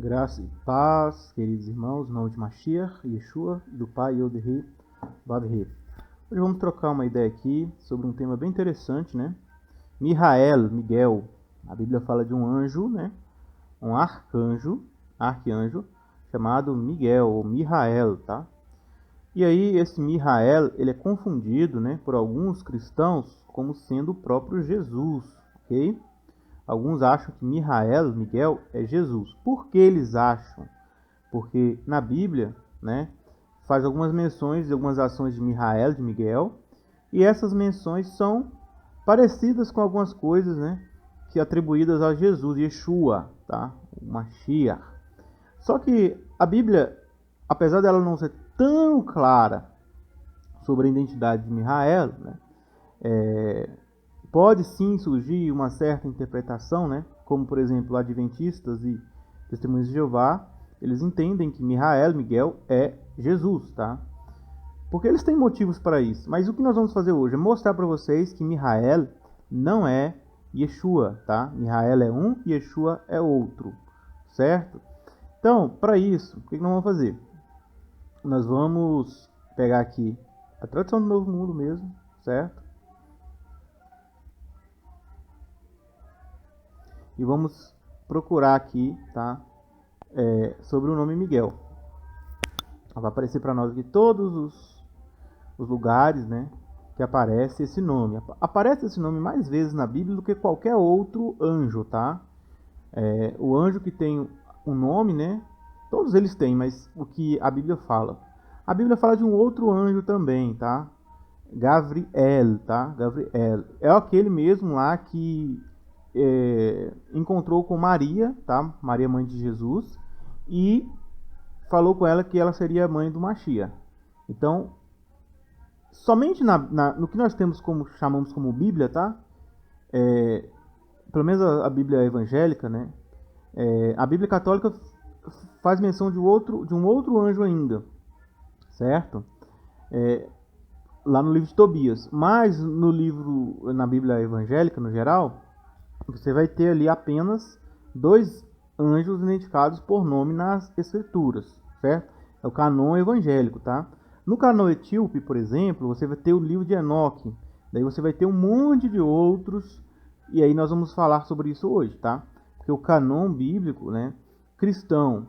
Graça e paz, queridos irmãos, no nome de Mashiach, Yeshua, do Pai Yod-Heh, Vav-Heh. Hoje vamos trocar uma ideia aqui sobre um tema bem interessante, né? Miguel. A Bíblia fala de um anjo, né? Um arcanjo, chamado Miguel, ou Mihael, tá? E aí esse Mihael, ele é confundido, né, por alguns cristãos como sendo o próprio Jesus, ok? Alguns acham que Miguel, é Jesus. Por que eles acham? Porque na Bíblia, né, faz algumas menções de algumas ações de Miguel, e essas menções são parecidas com algumas coisas, né, que atribuídas a Jesus, Yeshua, tá? O Mashiach. Só que a Bíblia, apesar dela não ser tão clara sobre a identidade de Mihael, né, pode sim surgir uma certa interpretação, né? Como por exemplo adventistas e testemunhas de Jeová, eles entendem que Miguel é Jesus, tá? Porque eles têm motivos para isso. Mas o que nós vamos fazer hoje é mostrar para vocês que Mihael não é Yeshua, tá? Mihael é um e Yeshua é outro, certo? Então, para isso, o que nós vamos fazer? Nós vamos pegar aqui a tradução do Novo Mundo mesmo, certo? E vamos procurar aqui, tá? Sobre o nome Miguel. Vai aparecer para nós aqui todos os lugares, né, que aparece esse nome. Aparece esse nome mais vezes na Bíblia do que qualquer outro anjo, tá? O anjo que tem um nome, né? Todos eles têm, mas o que a Bíblia fala? A Bíblia fala de um outro anjo também, tá? Gabriel, tá? Gabriel. É aquele mesmo lá que encontrou com Maria, tá? Maria, mãe de Jesus, e falou com ela que ela seria a mãe do Mashiach. Então, somente no que nós temos chamamos como Bíblia, tá? Pelo menos a Bíblia evangélica, né? A Bíblia católica faz menção de um outro anjo ainda, certo? Lá no livro de Tobias. Mas na Bíblia evangélica, no geral, você vai ter ali apenas dois anjos identificados por nome nas escrituras, certo? É o canon evangélico, tá? No canon etíope, por exemplo, você vai ter o livro de Enoque, daí você vai ter um monte de outros, e aí nós vamos falar sobre isso hoje, tá? Porque o canon bíblico, né, cristão,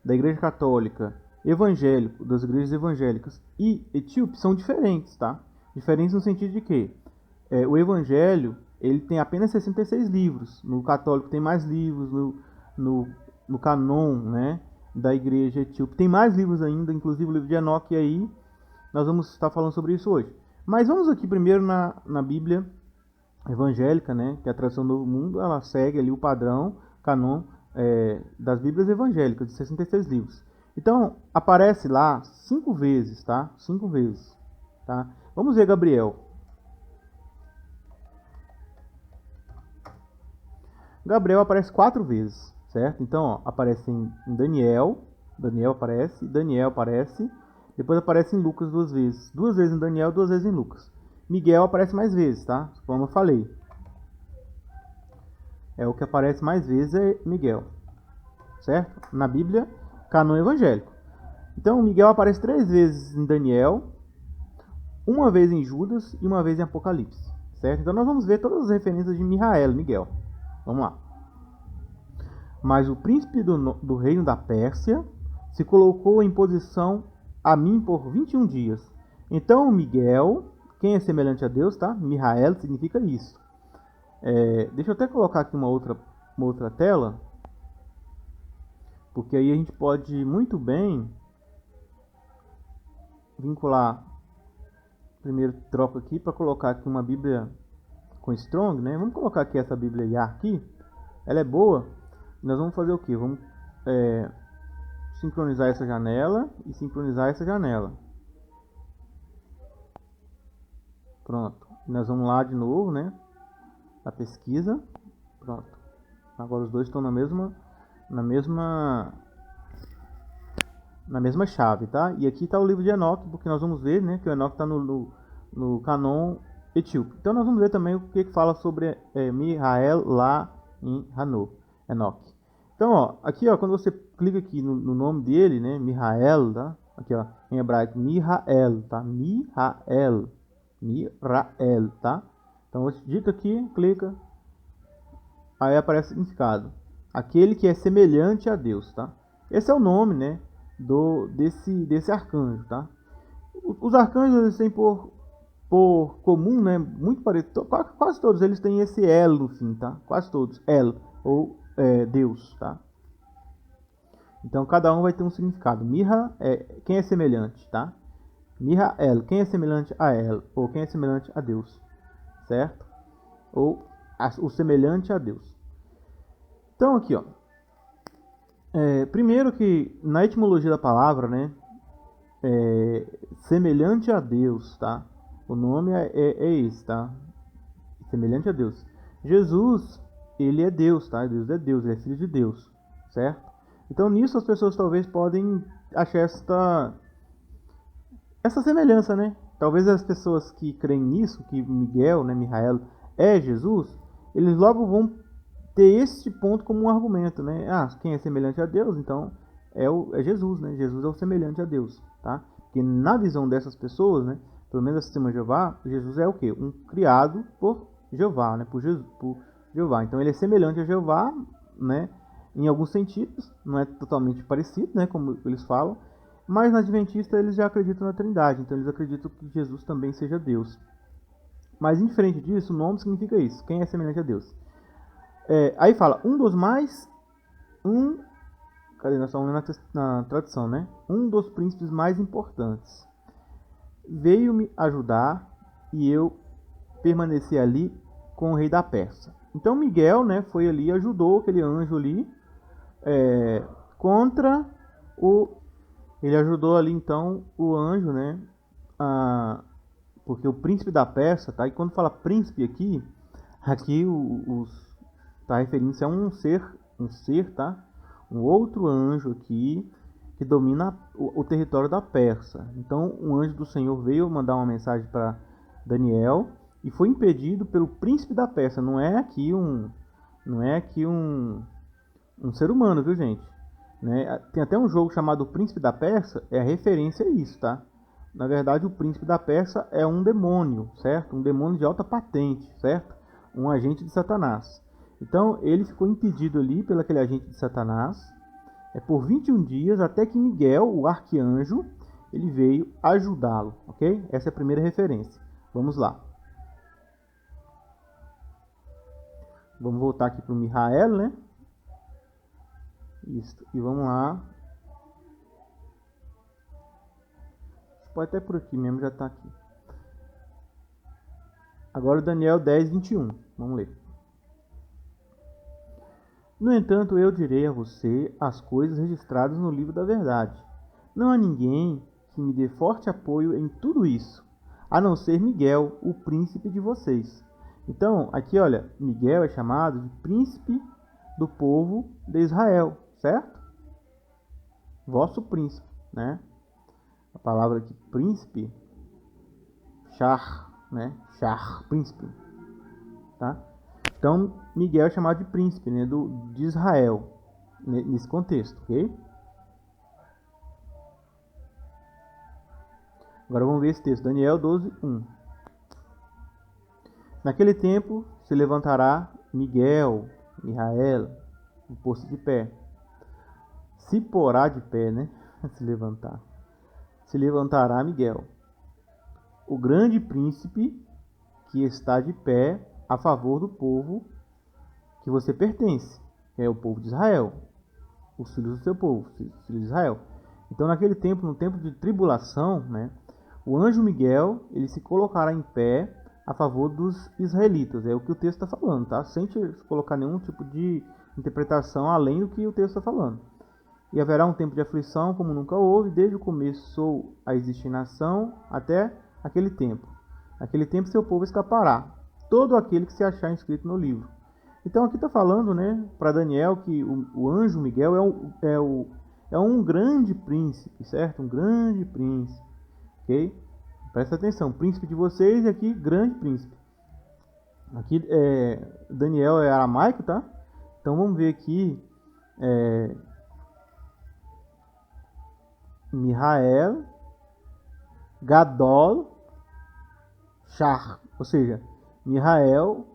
da Igreja Católica, evangélico, das igrejas evangélicas e etíope são diferentes, tá? Diferentes no sentido de que o Evangelho ele tem apenas 66 livros. No católico tem mais livros, no canon, né, da igreja etíope tem mais livros ainda, inclusive o livro de Enoque, e aí nós vamos estar falando sobre isso hoje. Mas vamos aqui primeiro na Bíblia evangélica, né, que é a tradução do Novo Mundo, ela segue ali o padrão, canon das Bíblias evangélicas, de 66 livros. Então, aparece lá 5 vezes, tá? 5 vezes, tá? Vamos ver Gabriel. Gabriel aparece 4 vezes, certo? Então, ó, aparece em Daniel aparece, depois aparece em Lucas 2 vezes. 2 vezes em Daniel, 2 vezes em Lucas. Miguel aparece mais vezes, tá? Como eu falei. O que aparece mais vezes é Miguel, certo? Na Bíblia, canon evangélico. Então, Miguel aparece 3 vezes em Daniel, uma vez em Judas e uma vez em Apocalipse, certo? Então, nós vamos ver todas as referências de Miguel. Vamos lá. Mas o príncipe do reino da Pérsia se colocou em posição a mim por 21 dias. Então, Miguel, quem é semelhante a Deus, tá? Mihael significa isso. Deixa eu até colocar aqui uma outra tela, porque aí a gente pode muito bem vincular. Primeiro troco aqui para colocar aqui uma Bíblia com Strong, né? Vamos colocar aqui essa Bíblia Yar aqui. Ela é boa. Nós vamos fazer o que? Vamos sincronizar essa janela e sincronizar essa janela. Pronto. Nós vamos lá de novo, né? A pesquisa. Pronto. Agora os dois estão na mesma chave, tá? E aqui está o livro de Enoque, porque nós vamos ver, né, que o Enoque está no canon etíope. Então nós vamos ver também o que fala sobre Mihael lá em Enoque. Então, ó, aqui, ó, quando você clica aqui no nome dele, né, Mihael, tá? Aqui, ó, em hebraico, Mihael, tá? Mihael, Mirael, tá? Então, você digita aqui, clica, aí aparece o significado. Aquele que é semelhante a Deus, tá? Esse é o nome, né, desse arcanjo, tá? Os arcanjos, eles têm por comum, né, muito parecido, quase todos eles têm esse El no fim, tá? Quase todos, El, ou Deus, tá? Então cada um vai ter um significado. Mirra é quem é semelhante, tá? Mihael, quem é semelhante a El, ou quem é semelhante a Deus, certo? Ou o semelhante a Deus. Então aqui, ó, primeiro que na etimologia da palavra, né, semelhante a Deus, tá? O nome é esse, tá? Semelhante a Deus. Jesus, ele é Deus, tá? Deus é Deus, ele é filho de Deus, certo? Então nisso as pessoas talvez podem achar essa semelhança, né? Talvez as pessoas que creem nisso, que Miguel, né, Mihael é Jesus, eles logo vão ter este ponto como um argumento, né? Ah, quem é semelhante a Deus, então é Jesus, né? Jesus é o semelhante a Deus, tá? Porque na visão dessas pessoas, né, pelo menos a Sistema de Jeová, Jesus é o quê? Um criado por Jeová, né? Por Jeová. Então ele é semelhante a Jeová, né? Em alguns sentidos, não é totalmente parecido, né? Como eles falam, mas na Adventista eles já acreditam na Trindade, então eles acreditam que Jesus também seja Deus. Mas indiferente disso, o nome significa isso, quem é semelhante a Deus. Aí fala, cadê? Nós estamos lendo na tradução, né? Um dos príncipes mais importantes veio me ajudar e eu permaneci ali com o rei da Pérsia. Então Miguel, né, foi ali e ajudou aquele anjo ali contra o... Ele ajudou ali então o anjo, né? Porque o príncipe da Pérsia, tá? E quando fala príncipe aqui tá referindo-se a um ser, tá? Um outro anjo aqui que domina o território da Pérsia. Então, um anjo do Senhor veio mandar uma mensagem para Daniel e foi impedido pelo príncipe da Pérsia. Não é aqui um ser humano, viu, gente? Né? Tem até um jogo chamado Príncipe da Pérsia, é a referência a isso, tá? Na verdade, o príncipe da Pérsia é um demônio, certo? Um demônio de alta patente, certo? Um agente de Satanás. Então, ele ficou impedido ali pelo aquele agente de Satanás por 21 dias, até que Miguel, o arcanjo, ele veio ajudá-lo, ok? Essa é a primeira referência. Vamos lá. Vamos voltar aqui para o Mihael, né? Isso. E vamos lá. Pode até por aqui mesmo, já está aqui. Agora Daniel 10, 21. Vamos ler. No entanto, eu direi a você as coisas registradas no livro da verdade. Não há ninguém que me dê forte apoio em tudo isso, a não ser Miguel, o príncipe de vocês. Então, aqui, olha, Miguel é chamado de príncipe do povo de Israel, certo? Vosso príncipe, né? A palavra aqui, príncipe, Shar, né? Shar, príncipe, tá? Então, Miguel é chamado de príncipe, né, de Israel, nesse contexto, ok? Agora vamos ver esse texto, Daniel 12, 1. Naquele tempo se levantará Miguel, Mihael, o posto de pé. Se porá de pé, né? Se levantar. Se levantará Miguel, o grande príncipe que está de pé a favor do povo que você pertence, que é o povo de Israel, os filhos do seu povo, os filhos de Israel. Então, naquele tempo, no tempo de tribulação, né, o anjo Miguel, ele se colocará em pé a favor dos israelitas. É o que o texto está falando, tá? Sem colocar nenhum tipo de interpretação além do que o texto está falando. E haverá um tempo de aflição como nunca houve, desde o começo a existir nação até aquele tempo. Naquele tempo seu povo escapará, todo aquele que se achar inscrito no livro. Então aqui está falando, né, para Daniel que o anjo Miguel é um grande príncipe, certo? Um grande príncipe, ok? Presta atenção, príncipe de vocês e aqui grande príncipe. Aqui Daniel é aramaico, tá? Então vamos ver aqui Mihael, Gadol, Shar, ou seja, Mihael,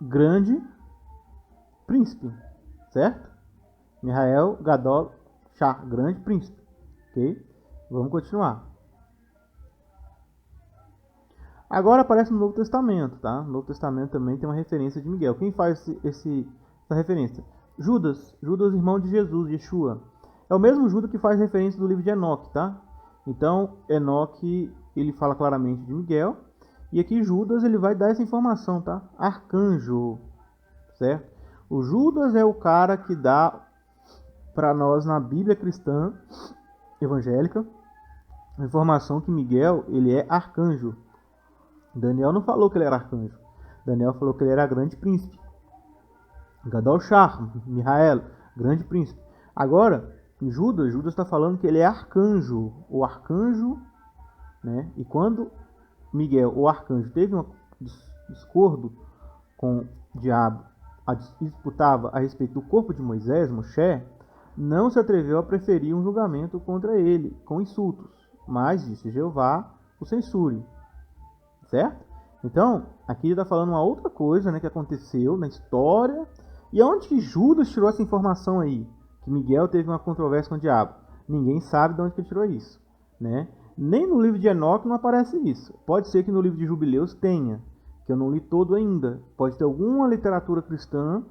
grande príncipe, certo? Mihael, Gadol, Shar, grande príncipe, ok? Vamos continuar. Agora aparece no Novo Testamento, tá? No Novo Testamento também tem uma referência de Miguel. Quem faz essa referência? Judas, irmão de Jesus, Yeshua. É o mesmo Judas que faz referência do livro de Enoque, tá? Então, Enoque, ele fala claramente de Miguel. E aqui Judas, ele vai dar essa informação, tá? Arcanjo, certo? O Judas é o cara que dá para nós na Bíblia cristã evangélica a informação que Miguel, ele é arcanjo. Daniel não falou que ele era arcanjo. Daniel falou que ele era grande príncipe. Gadol Shar, Mihael, grande príncipe. Agora, Judas está falando que ele é arcanjo. O arcanjo, né? E quando Miguel, o arcanjo, teve um discordo com o diabo, disputava a respeito do corpo de Moisés, Moshe, não se atreveu a preferir um julgamento contra ele, com insultos, mas disse: Jeová o censure. Certo? Então, aqui ele está falando uma outra coisa, né, que aconteceu na história. E onde que Judas tirou essa informação aí? Que Miguel teve uma controvérsia com o diabo. Ninguém sabe de onde que ele tirou isso, né? Nem no livro de Enoque não aparece isso. Pode ser que no livro de Jubileus tenha, que eu não li todo ainda. Pode ter alguma literatura cristã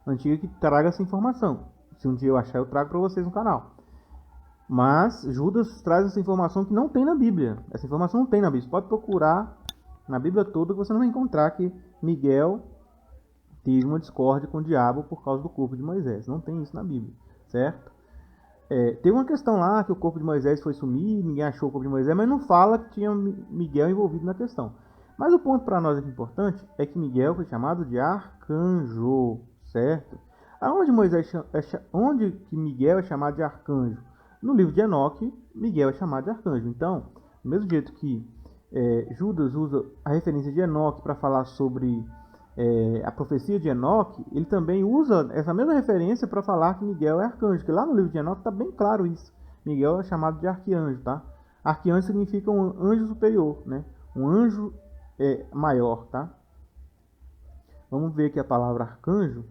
antiga que traga essa informação. Se um dia eu achar, eu trago para vocês no canal. Mas Judas traz essa informação que não tem na Bíblia. Essa informação não tem na Bíblia. Você pode procurar na Bíblia toda que você não vai encontrar que Miguel teve uma discórdia com o diabo por causa do corpo de Moisés. Não tem isso na Bíblia, certo? Teve uma questão lá que o corpo de Moisés foi sumir, ninguém achou o corpo de Moisés, mas não fala que tinha Miguel envolvido na questão. Mas o ponto para nós aqui importante é que Miguel foi chamado de arcanjo, certo? Onde que Miguel é chamado de arcanjo? No livro de Enoque, Miguel é chamado de arcanjo. Então, do mesmo jeito que Judas usa a referência de Enoque para falar sobre a profecia de Enoque, ele também usa essa mesma referência para falar que Miguel é arcanjo, que lá no livro de Enoque está bem claro isso. Miguel é chamado de arquianjo, tá? Arquianjo significa um anjo superior, né? Um anjo maior, tá? Vamos ver aqui a palavra arcanjo.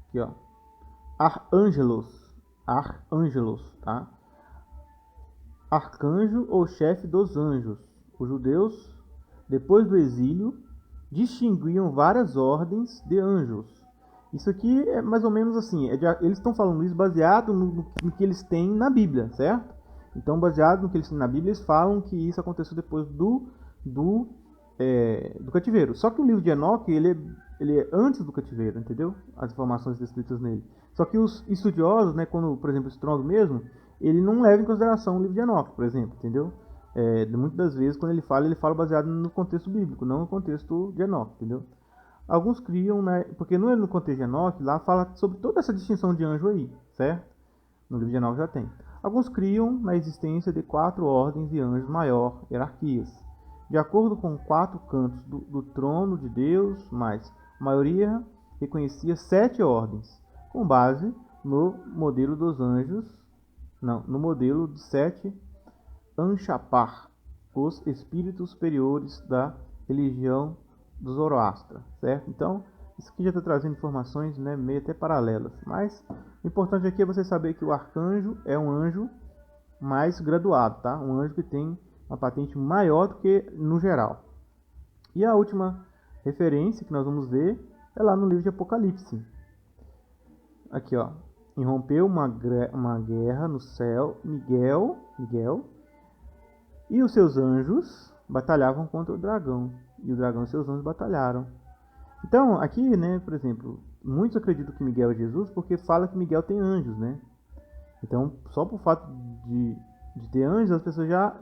Aqui, ó. Arângelos, tá? Arcanjo ou chefe dos anjos. Os judeus, depois do exílio, distinguiam várias ordens de anjos. Isso aqui é mais ou menos assim, eles estão falando isso baseado no que eles têm na Bíblia, certo? Então, baseado no que eles têm na Bíblia, eles falam que isso aconteceu depois do cativeiro. Só que o livro de Enoque, ele é antes do cativeiro, entendeu? As informações descritas nele. Só que os estudiosos, né, quando, por exemplo, Strong mesmo, ele não leva em consideração o livro de Enoque, por exemplo, entendeu? Muitas das vezes, quando ele fala baseado no contexto bíblico, não no contexto de Enoque, entendeu? Alguns criam, né, porque no contexto de Enoque, lá fala sobre toda essa distinção de anjo aí, certo? No livro de Enoque já tem. Alguns criam na existência de 4 ordens de anjos maior, hierarquias, de acordo com 4 cantos do trono de Deus, mas a maioria reconhecia 7 ordens, com base no modelo dos anjos, no modelo de 7 Anshapar, os espíritos superiores da religião do Zoroastra, certo? Então, isso aqui já está trazendo informações, né, meio até paralelas, mas o importante aqui é você saber que o arcanjo é um anjo mais graduado, tá? Um anjo que tem uma patente maior do que no geral. E a última referência que nós vamos ver é lá no livro de Apocalipse. Aqui, ó. Irrompeu uma guerra no céu. Miguel e os seus anjos batalhavam contra o dragão. E o dragão e seus anjos batalharam. Então, aqui, né, por exemplo, muitos acreditam que Miguel é Jesus porque fala que Miguel tem anjos, né? Então, só por fato de ter anjos, as pessoas já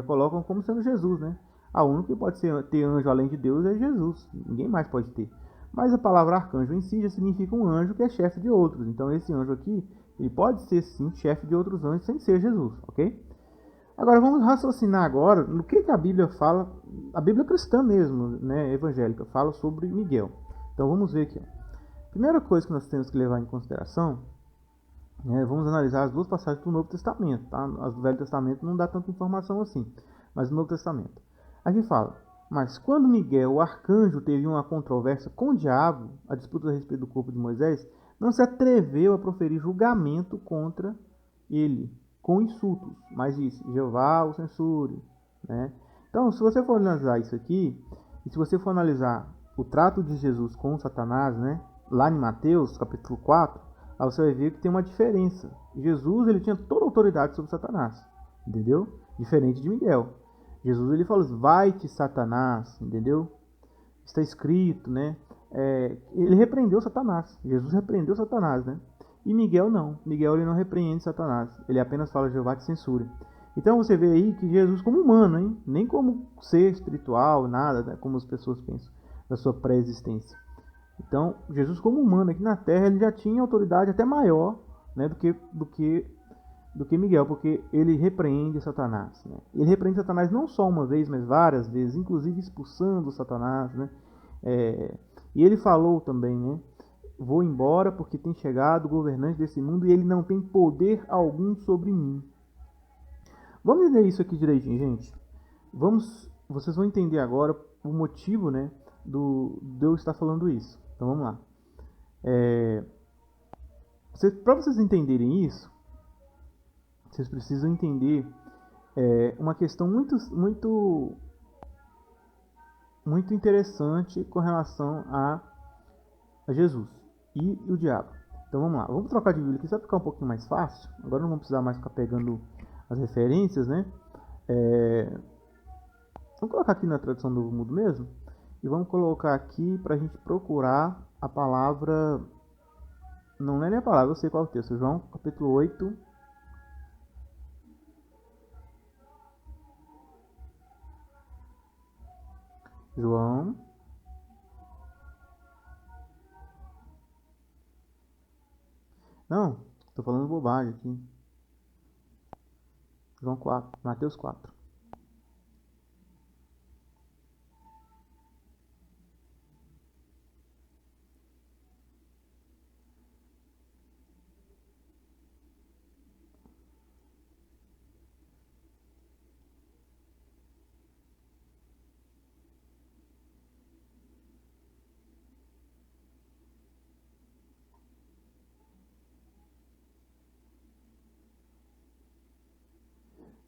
colocam como sendo Jesus, né? A única que pode ter anjo além de Deus é Jesus. Ninguém mais pode ter. Mas a palavra arcanjo em si já significa um anjo que é chefe de outros. Então, esse anjo aqui, ele pode ser, sim, chefe de outros anjos sem ser Jesus, ok? Agora, vamos raciocinar agora no que a Bíblia fala, a Bíblia cristã mesmo, né, evangélica, fala sobre Miguel. Então, vamos ver aqui. Primeira coisa que nós temos que levar em consideração, né, vamos analisar as duas passagens do Novo Testamento. Tá? As do Velho Testamento não dá tanta informação assim, mas no Novo Testamento. Aqui fala: mas quando Miguel, o arcanjo, teve uma controvérsia com o diabo, a disputa a respeito do corpo de Moisés, não se atreveu a proferir julgamento contra ele, com insultos, mas disse: Jeová o censure. Né? Então, se você for analisar isso aqui, e se você for analisar o trato de Jesus com Satanás, né, lá em Mateus, capítulo 4, aí você vai ver que tem uma diferença. Jesus, ele tinha toda a autoridade sobre Satanás, entendeu? Diferente de Miguel. Jesus, ele falou: vai-te, Satanás, entendeu? Está escrito, né? Ele repreendeu Satanás. Jesus repreendeu Satanás, né? E Miguel não. Miguel, ele não repreende Satanás. Ele apenas fala: Jeová te censure. Então você vê aí que Jesus como humano, hein? Nem como ser espiritual, nada, né? Como as pessoas pensam da sua pré-existência. Então, Jesus como humano aqui na Terra, ele já tinha autoridade até maior, né, do que Miguel, porque ele repreende Satanás. Né? Ele repreende Satanás não só uma vez, mas várias vezes, inclusive expulsando Satanás. Né? E ele falou também, né, vou embora porque tem chegado o governante desse mundo e ele não tem poder algum sobre mim. Vamos entender isso aqui direitinho, gente. Vocês vão entender agora o motivo, né, de eu estar falando isso. Então vamos lá. Para vocês entenderem isso, vocês precisam entender uma questão muito interessante com relação a Jesus e o diabo. Então vamos lá. Vamos trocar de Bíblia aqui só para ficar um pouquinho mais fácil. Agora não vamos precisar mais ficar pegando as referências, né? Vamos colocar aqui na tradução do Novo Mundo mesmo. E vamos colocar aqui para a gente procurar a palavra. Não é nem a palavra, eu sei qual é o texto. João, capítulo 8. João. Não, estou falando bobagem aqui. João 4, Mateus 4.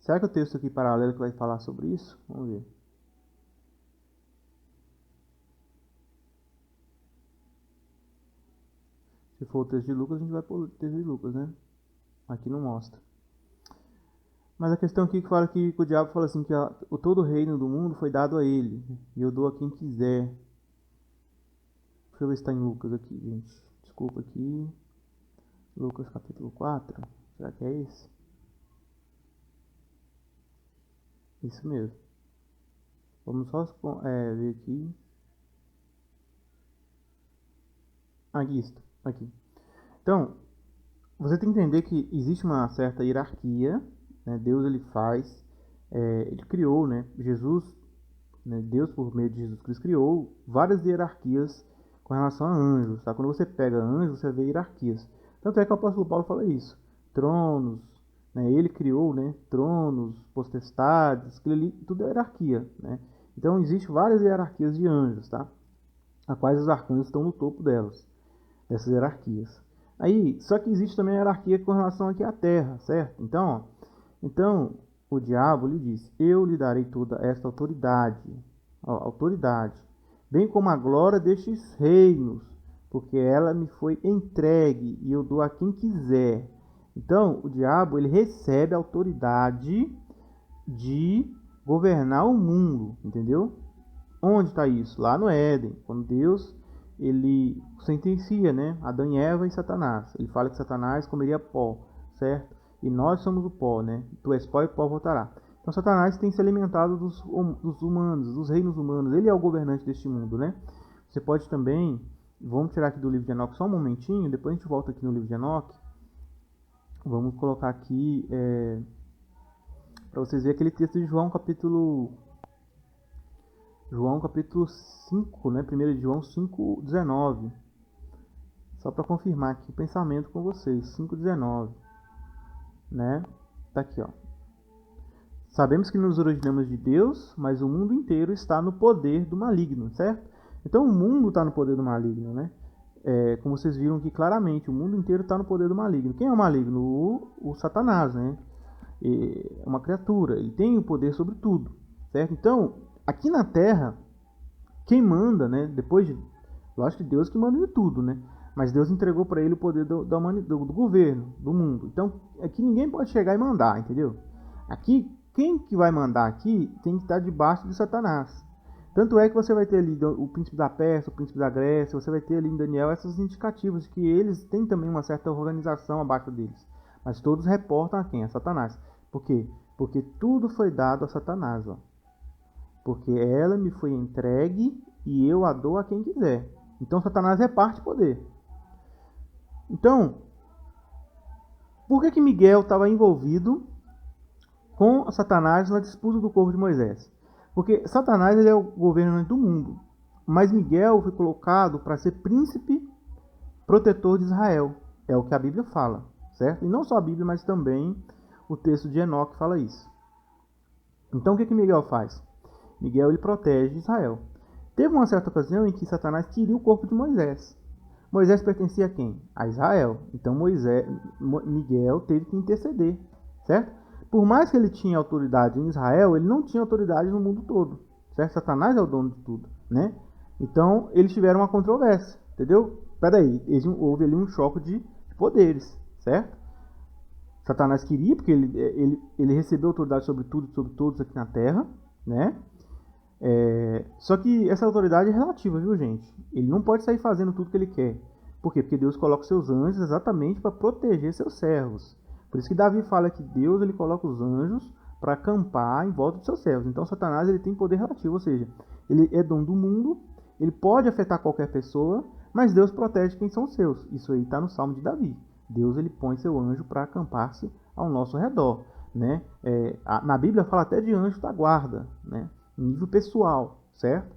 Será que o texto aqui paralelo que vai falar sobre isso? Vamos ver. Se for o texto de Lucas, a gente vai pôr o texto de Lucas, né? Aqui não mostra. Mas a questão aqui que fala que o diabo fala assim, que o todo o reino do mundo foi dado a ele. E eu dou a quem quiser. Deixa eu ver se está em Lucas aqui, gente. Desculpa aqui. Lucas capítulo 4. Será que é esse? Isso mesmo. Vamos só ver aqui. Aqui. Então, você tem que entender que existe uma certa hierarquia. Né? Deus, ele faz. Ele criou, né? Jesus, né? Deus, por meio de Jesus Cristo, criou várias hierarquias com relação a anjos. Tá? Quando você pega anjos, você vê hierarquias. Tanto é que o apóstolo Paulo fala isso. Tronos, né? Ele criou, né, tronos, potestades, tudo é hierarquia. Né? Então, existe várias hierarquias de anjos, tá? A quais os arcanjos estão no topo dessas hierarquias. Aí, só que existe também a hierarquia com relação aqui à terra, certo? Então, o diabo lhe disse: eu lhe darei toda esta autoridade, bem como a glória destes reinos, porque ela me foi entregue e eu dou a quem quiser. Então, o diabo, ele recebe a autoridade de governar o mundo, entendeu? Onde está isso? Lá no Éden, quando Deus, ele sentencia, né, Adão e Eva e Satanás. Ele fala que Satanás comeria pó, certo? E nós somos o pó, né? Tu és pó e pó voltará. Então Satanás tem se alimentado dos humanos, dos reinos humanos. Ele é o governante deste mundo, né? Você pode também, vamos tirar aqui do livro de Enoque só um momentinho, depois a gente volta aqui no livro de Enoque. Vamos colocar aqui para vocês verem aquele texto de João capítulo 5, né? 1 de João 5:19. Só para confirmar aqui o pensamento com vocês. 5:19, né? Tá aqui, ó. Sabemos que nos originamos de Deus, mas o mundo inteiro está no poder do maligno, certo? Então o mundo está no poder do maligno, né? Como vocês viram aqui claramente, o mundo inteiro está no poder do maligno. Quem é o maligno? O Satanás, né? É uma criatura, ele tem o poder sobre tudo, certo? Então, aqui na Terra, quem manda, né? Lógico que Deus que manda de tudo, né? Mas Deus entregou para ele o poder do governo, do mundo. Então, aqui ninguém pode chegar e mandar, entendeu? Aqui, quem que vai mandar aqui tem que estar debaixo de Satanás. Tanto é que você vai ter ali o príncipe da Pérsia, o príncipe da Grécia, você vai ter ali em Daniel essas indicativas de que eles têm também uma certa organização abaixo deles. Mas todos reportam a quem? A Satanás. Por quê? Porque tudo foi dado a Satanás, ó. Porque ela me foi entregue e eu a dou a quem quiser. Então Satanás reparte poder. Então, por que Miguel estava envolvido com Satanás na disputa do corpo de Moisés? Porque Satanás ele é o governante do mundo, mas Miguel foi colocado para ser príncipe protetor de Israel. É o que a Bíblia fala, certo? E não só a Bíblia, mas também o texto de Enoque fala isso. Então o que Miguel faz? Miguel ele protege Israel. Teve uma certa ocasião em que Satanás queria o corpo de Moisés. Moisés pertencia a quem? A Israel. Então Miguel teve que interceder, certo? Por mais que ele tinha autoridade em Israel, ele não tinha autoridade no mundo todo, certo? Satanás é o dono de tudo, né? Então eles tiveram uma controvérsia, entendeu? Peraí, houve ali um choque de poderes, certo? Satanás queria, porque ele recebeu autoridade sobre tudo e sobre todos aqui na Terra, né? Só que essa autoridade é relativa, viu, gente? Ele não pode sair fazendo tudo que ele quer. Por quê? Porque Deus coloca seus anjos exatamente para proteger seus servos. Por isso que Davi fala que Deus ele coloca os anjos para acampar em volta dos seus servos. Então Satanás ele tem poder relativo, ou seja, ele é dono do mundo, ele pode afetar qualquer pessoa, mas Deus protege quem são seus. Isso aí está no Salmo de Davi. Deus ele põe seu anjo para acampar-se ao nosso redor, né? Na Bíblia fala até de anjo da guarda, né? Nível pessoal, certo?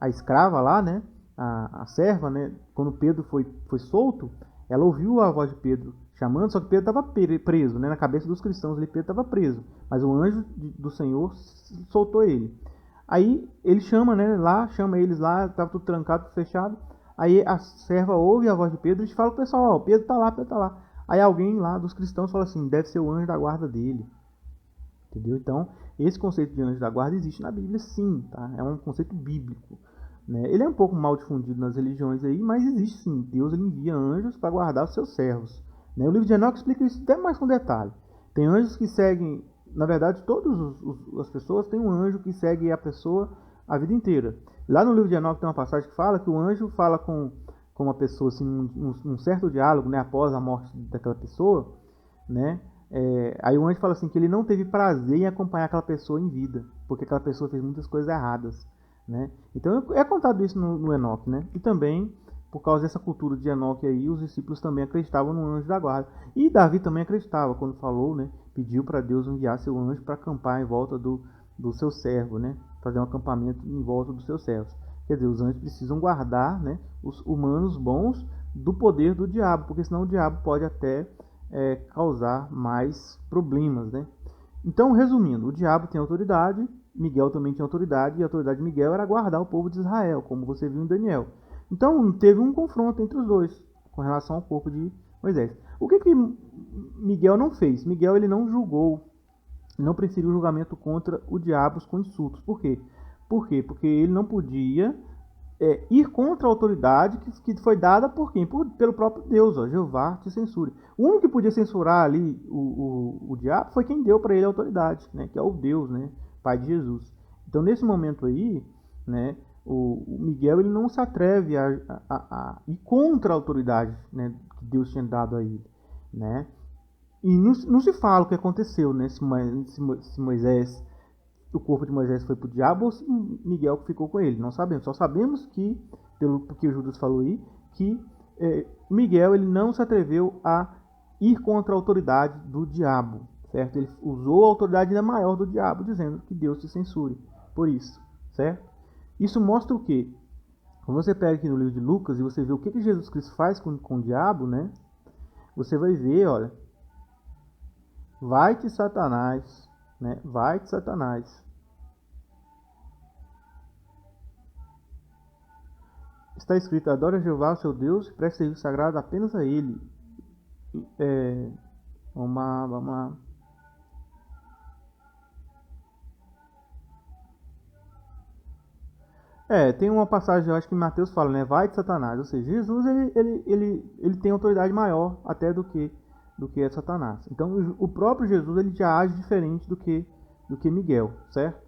A escrava lá, né? A serva, né? Quando Pedro foi solto, ela ouviu a voz de Pedro chamando, só que Pedro estava preso, né? Na cabeça dos cristãos, Pedro estava preso, mas o anjo do Senhor soltou ele. Aí ele chama, né? Chama eles lá, estava tudo trancado, tudo fechado. Aí a serva ouve a voz de Pedro e fala pro pessoal, ó, Pedro tá lá. Aí alguém lá dos cristãos fala assim, deve ser o anjo da guarda dele. Entendeu? Então, esse conceito de anjo da guarda existe na Bíblia, sim, tá? É um conceito bíblico, né? Ele é um pouco mal difundido nas religiões aí, mas existe sim. Deus ele envia anjos para guardar os seus servos, né? O livro de Enoque explica isso até mais com detalhe. Tem anjos que seguem, na verdade, todas as pessoas têm um anjo que segue a pessoa a vida inteira. Lá no livro de Enoque tem uma passagem que fala que o anjo fala com uma pessoa assim, um certo diálogo, né, após a morte daquela pessoa, né? Aí o anjo fala assim que ele não teve prazer em acompanhar aquela pessoa em vida, porque aquela pessoa fez muitas coisas erradas, né? Então é contado isso no Enoque, né? E também por causa dessa cultura de Enoque aí, os discípulos também acreditavam no anjo da guarda. E Davi também acreditava quando falou, né? Pediu para Deus enviar seu anjo para acampar em volta do seu servo, né? Fazer um acampamento em volta dos seus servos. Quer dizer, os anjos precisam guardar, né, os humanos bons do poder do diabo, porque senão o diabo pode até causar mais problemas, né? Então, resumindo, o diabo tem autoridade, Miguel também tinha autoridade, e a autoridade de Miguel era guardar o povo de Israel, como você viu em Daniel. Então, teve um confronto entre os dois, com relação ao corpo de Moisés. O que Miguel não fez? Miguel ele não julgou, não preferiu o julgamento contra o diabo com insultos. Por quê? Porque ele não podia ir contra a autoridade que foi dada por quem? Pelo próprio Deus, ó, Jeová te censure. O único que podia censurar ali o diabo foi quem deu para ele a autoridade, né, que é o Deus, né, Pai de Jesus. Então nesse momento aí, né, o Miguel ele não se atreve a ir contra a autoridade, né, que Deus tinha dado a ele, né? E não se fala o que aconteceu, né, se Moisés, o corpo de Moisés foi para o diabo ou se Miguel ficou com ele. Não sabemos. Só sabemos que, pelo que o Judas falou aí, que Miguel ele não se atreveu a ir contra a autoridade do diabo, certo? Ele usou a autoridade ainda maior do diabo, dizendo que Deus te censure por isso, certo? Isso mostra o quê? Quando você pega aqui no livro de Lucas e você vê o que Jesus Cristo faz com o diabo, né? Você vai ver, olha, vai-te Satanás, né? Vai-te Satanás. Está escrito: adora Jeová, seu Deus, e preste serviço sagrado apenas a Ele. Vamos lá. Tem uma passagem, eu acho que em Mateus fala, né? Vai de Satanás. Ou seja, Jesus ele tem autoridade maior até do que é Satanás. Então o próprio Jesus ele já age diferente do que Miguel, certo?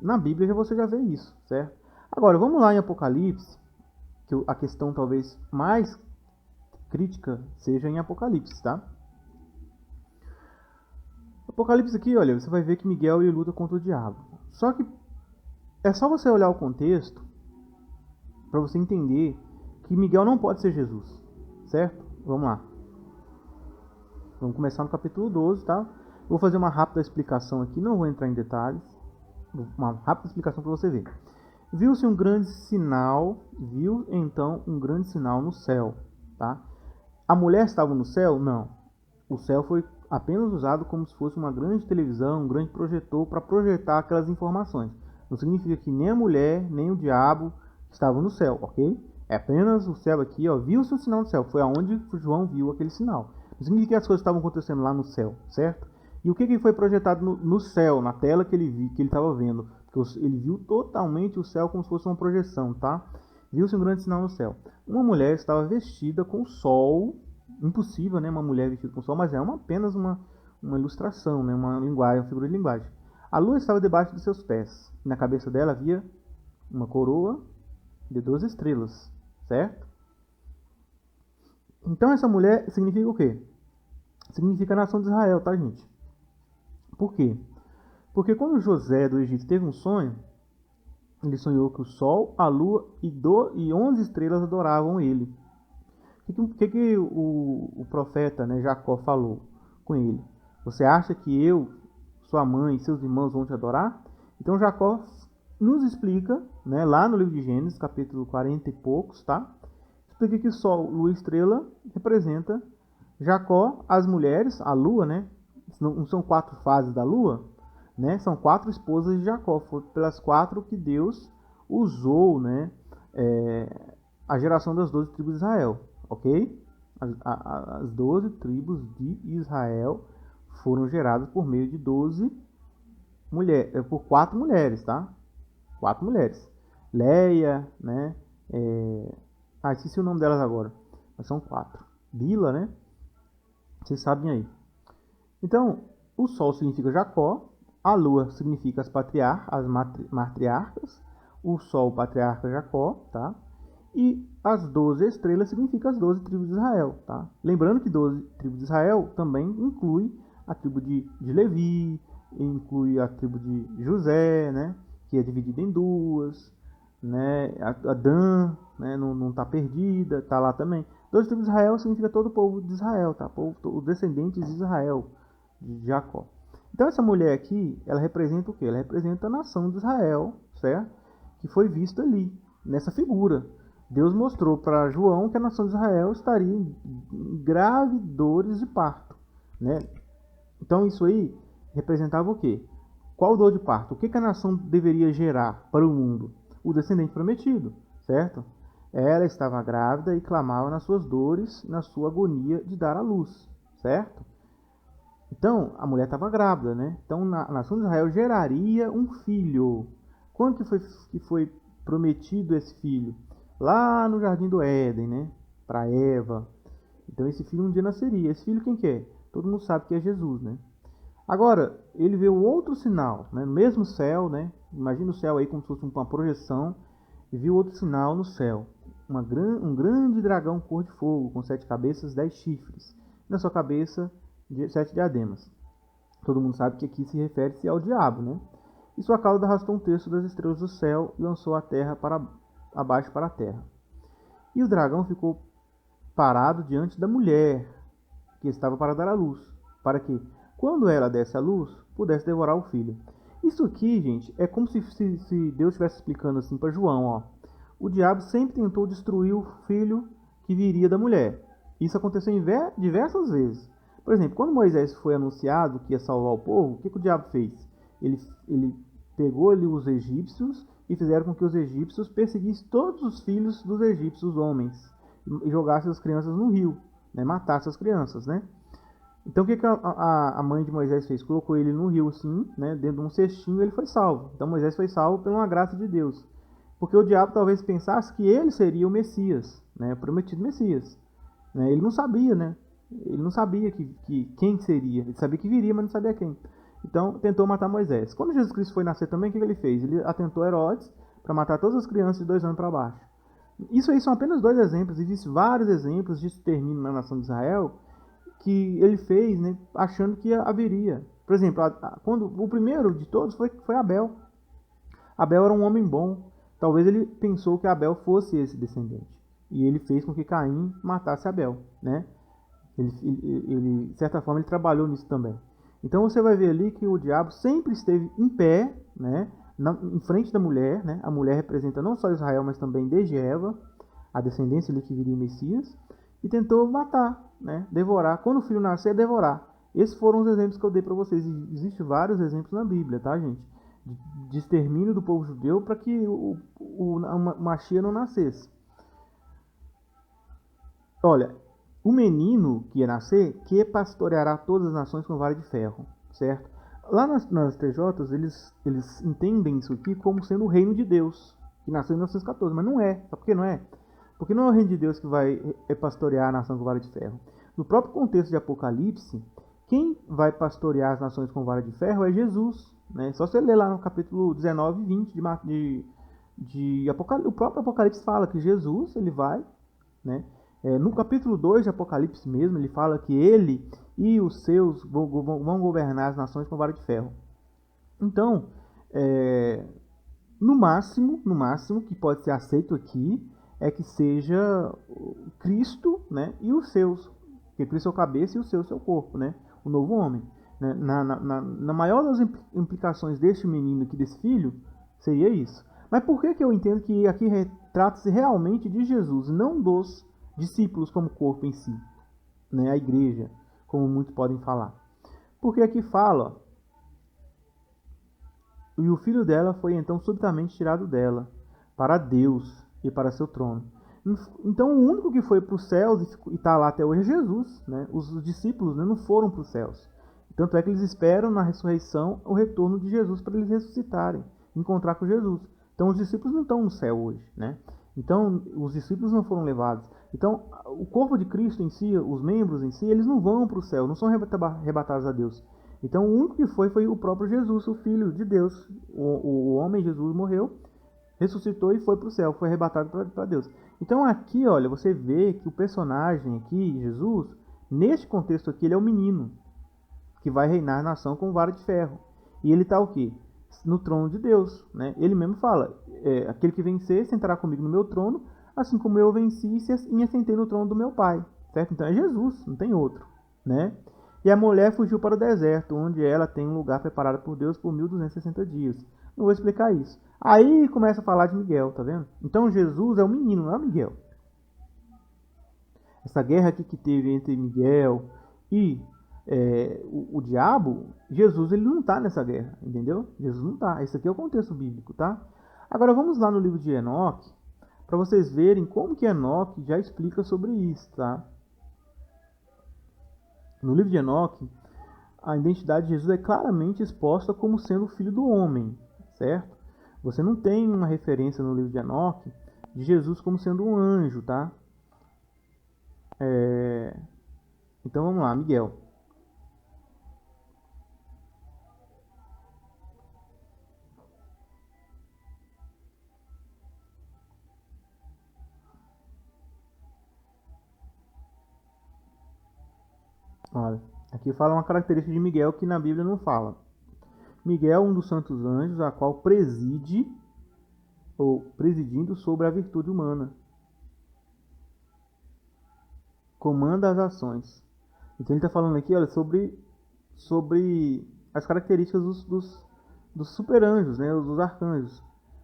Na Bíblia você já vê isso, certo? Agora vamos lá em Apocalipse, que a questão talvez mais crítica seja em Apocalipse, tá? Apocalipse aqui, olha, você vai ver que Miguel ele luta contra o diabo. Só que é só você olhar o contexto para você entender que Miguel não pode ser Jesus, certo? Vamos lá. Vamos começar no capítulo 12, tá? Vou fazer uma rápida explicação aqui, não vou entrar em detalhes. Uma rápida explicação para você ver. Viu-se um grande sinal, viu então um grande sinal no céu, tá? A mulher estava no céu? Não. O céu foi apenas usado como se fosse uma grande televisão, um grande projetor para projetar aquelas informações. Não significa que nem a mulher, nem o diabo estavam no céu, ok? É apenas o céu aqui, ó, viu-se um sinal no céu. Foi aonde João viu aquele sinal. Não significa que as coisas estavam acontecendo lá no céu, certo? E o que foi projetado no céu, na tela que ele estava vendo? Porque ele viu totalmente o céu como se fosse uma projeção, tá? Viu-se um grande sinal no céu. Uma mulher estava vestida com sol. Impossível, né? Uma mulher vestida com sol, mas é apenas uma ilustração, né? Uma linguagem, uma figura de linguagem. A lua estava debaixo de seus pés. E na cabeça dela havia uma coroa de 12 estrelas, certo? Então essa mulher significa o quê? Significa a nação de Israel, tá, gente? Por quê? Porque quando José do Egito teve um sonho, ele sonhou que o sol, a lua e 11 estrelas adoravam ele. O que o profeta, né, Jacó falou com ele? Você acha que eu, sua mãe e seus irmãos vão te adorar? Então Jacó nos explica, né, lá no livro de Gênesis, capítulo 40 e poucos, tá? Explica que sol, lua e estrela representa Jacó, as mulheres, a lua, né? Não são 4 fases da lua, né? São 4 esposas de Jacó. Foi pelas 4 que Deus usou, né? A geração das 12 tribos de Israel, ok? As 12 tribos de Israel foram geradas por meio de 12 mulheres, por 4 mulheres, tá? 4 mulheres. Leia, né? Esqueci o nome delas agora, mas são 4. Bila, né? Vocês sabem aí. Então, o sol significa Jacó, a lua significa as patriarcas, as matriarcas, o sol, patriarca Jacó, tá? E as 12 estrelas significam as 12 tribos de Israel, tá? Lembrando que 12 tribos de Israel também inclui a tribo de Levi, inclui a tribo de José, né? Que é dividida em 2, né? A Dan, né? Não está perdida, está lá também. 12 tribos de Israel significa todo o povo de Israel, tá? Os descendentes de Israel, de Jacó. Então essa mulher aqui, ela representa o quê? Ela representa a nação de Israel, certo? Que foi vista ali, nessa figura. Deus mostrou para João que a nação de Israel estaria em graves dores de parto, né? Então isso aí representava o quê? Qual dor de parto? O que a nação deveria gerar para o mundo? O descendente prometido, certo? Ela estava grávida e clamava nas suas dores, na sua agonia de dar à luz, certo? Então, a mulher estava grávida, né? Então, a nação de Israel geraria um filho. Quando que foi prometido esse filho? Lá no Jardim do Éden, né? Para Eva. Então, esse filho um dia nasceria. Esse filho quem que é? Todo mundo sabe que é Jesus, né? Agora, ele vê um outro sinal, né? No mesmo céu, né? Imagina o céu aí como se fosse uma projeção. E viu outro sinal no céu. Um grande dragão cor de fogo, com 7 cabeças e 10 chifres. Na sua cabeça, 7 diademas. Todo mundo sabe que aqui se refere-se ao diabo, né? E sua cauda arrastou um terço das estrelas do céu e lançou a terra abaixo para a terra. E o dragão ficou parado diante da mulher, que estava para dar à luz, para que, quando ela desse à luz, pudesse devorar o filho. Isso aqui, gente, é como se Deus estivesse explicando assim para João, ó. o diabo sempre tentou destruir o filho que viria da mulher. Isso aconteceu em diversas vezes. Por exemplo, quando Moisés foi anunciado que ia salvar o povo, o que o diabo fez? Ele pegou ali os egípcios e fizeram com que os egípcios perseguissem todos os filhos dos egípcios, os homens, e jogassem as crianças no rio, né? Matassem as crianças, né? Então o que a mãe de Moisés fez? Colocou ele no rio, sim, né? Dentro de um cestinho, e ele foi salvo. Então Moisés foi salvo por uma graça de Deus. Porque o diabo talvez pensasse que ele seria o Messias, né? O prometido Messias. Né? Ele não sabia, né? Ele não sabia quem seria. Ele sabia que viria, mas não sabia quem. Então tentou matar Moisés. Quando Jesus Cristo foi nascer também, o que ele fez? Ele atentou Herodes para matar todas as crianças de 2 anos para baixo. Isso aí são apenas 2 exemplos. Existem vários exemplos de extermínio na nação de Israel que ele fez, né, achando que haveria. Por exemplo, quando o primeiro de todos foi Abel. Abel era um homem bom. Talvez ele pensou que Abel fosse esse descendente. E ele fez com que Caim matasse Abel, né? De certa forma, ele trabalhou nisso também. Então você vai ver ali que o diabo sempre esteve em pé, né, em frente da mulher, né? A mulher representa não só Israel, mas também desde Eva, a descendência ali que viria o Messias, e tentou matar, né, devorar. Quando o filho nascer, devorar. Esses foram os exemplos que eu dei para vocês. Existem vários exemplos na Bíblia, tá, gente? De extermínio do povo judeu para que o Mashiach não nascesse. Olha, o menino que ia nascer, que pastoreará todas as nações com vara de ferro, certo? Lá nas TJs, eles entendem isso aqui como sendo o reino de Deus, que nasceu em 1914, mas não é. Sabe por que não é? Porque não é o reino de Deus que vai pastorear a nação com vara de ferro. No próprio contexto de Apocalipse, quem vai pastorear as nações com vara de ferro é Jesus. Né? Só você ler lá no capítulo 19 e 20 de Apocalipse. O próprio Apocalipse fala que Jesus ele vai, né? No capítulo 2 de Apocalipse mesmo, ele fala que ele e os seus vão governar as nações com vara de ferro. Então, no máximo que pode ser aceito aqui, é que seja Cristo, né, e os seus. Porque Cristo é o cabeça e o seu é o corpo, né, o novo homem. Né? Na maior das implicações deste menino aqui, desse filho, seria isso. Mas por que eu entendo que aqui trata-se realmente de Jesus, não dos discípulos como corpo em si, né, a igreja, como muitos podem falar? Porque aqui fala, e o filho dela foi então subitamente tirado dela, para Deus e para seu trono. Então o único que foi para os céus e está lá até hoje é Jesus. Né? Os discípulos, né, não foram para os céus. Tanto é que eles esperam na ressurreição o retorno de Jesus para eles ressuscitarem, encontrar com Jesus. Então os discípulos não estão no céu hoje. Né? Então os discípulos não foram levados. Então o corpo de Cristo em si, os membros em si, eles não vão para o céu, não são arrebatados a Deus. Então o único que foi o próprio Jesus, o Filho de Deus. O homem Jesus morreu, ressuscitou e foi para o céu, foi arrebatado para Deus. Então aqui, olha, você vê que o personagem aqui, Jesus, neste contexto aqui, ele é o menino que vai reinar a nação com vara de ferro. E ele está o quê? No trono de Deus. Né? Ele mesmo fala, aquele que vencer sentará comigo no meu trono, assim como eu venci e me assentei no trono do meu pai. Certo? Então é Jesus, não tem outro. Né? E a mulher fugiu para o deserto, onde ela tem um lugar preparado por Deus por 1260 dias. Não vou explicar isso. Aí começa a falar de Miguel, tá vendo? Então Jesus é o menino, não é Miguel. Essa guerra aqui que teve entre Miguel e o diabo, Jesus ele não está nessa guerra, entendeu? Jesus não está. Esse aqui é o contexto bíblico, tá? Agora vamos lá no livro de Enoque, para vocês verem como que Enoque já explica sobre isso, tá? No livro de Enoque, a identidade de Jesus é claramente exposta como sendo o filho do homem, certo? Você não tem uma referência no livro de Enoque de Jesus como sendo um anjo, tá? Então vamos lá, Miguel. Olha, aqui fala uma característica de Miguel que na Bíblia não fala. Miguel, um dos santos anjos, a qual preside ou presidindo sobre a virtude humana. Comanda as ações. Então ele está falando aqui, olha, sobre as características dos super anjos, né, dos arcanjos.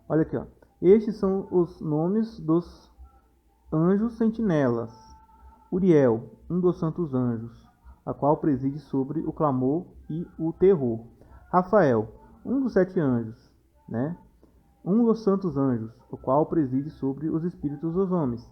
Olha aqui, ó. Estes são os nomes dos anjos sentinelas. Uriel, um dos santos anjos, a qual preside sobre o clamor e o terror. Rafael, um dos 7 anjos, né? Um dos santos anjos, o qual preside sobre os espíritos dos homens.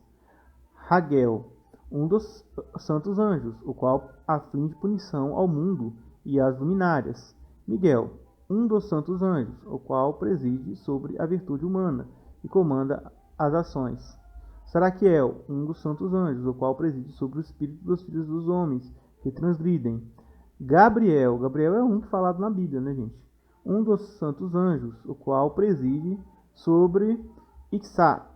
Raguel, um dos santos anjos, o qual aflige punição ao mundo e às luminárias. Miguel, um dos santos anjos, o qual preside sobre a virtude humana e comanda as ações. Saraquiel, um dos santos anjos, o qual preside sobre o espírito dos filhos dos homens que transgridem. Gabriel é um que é falado na Bíblia, né, gente? Um dos santos anjos, o qual preside sobre Ixat,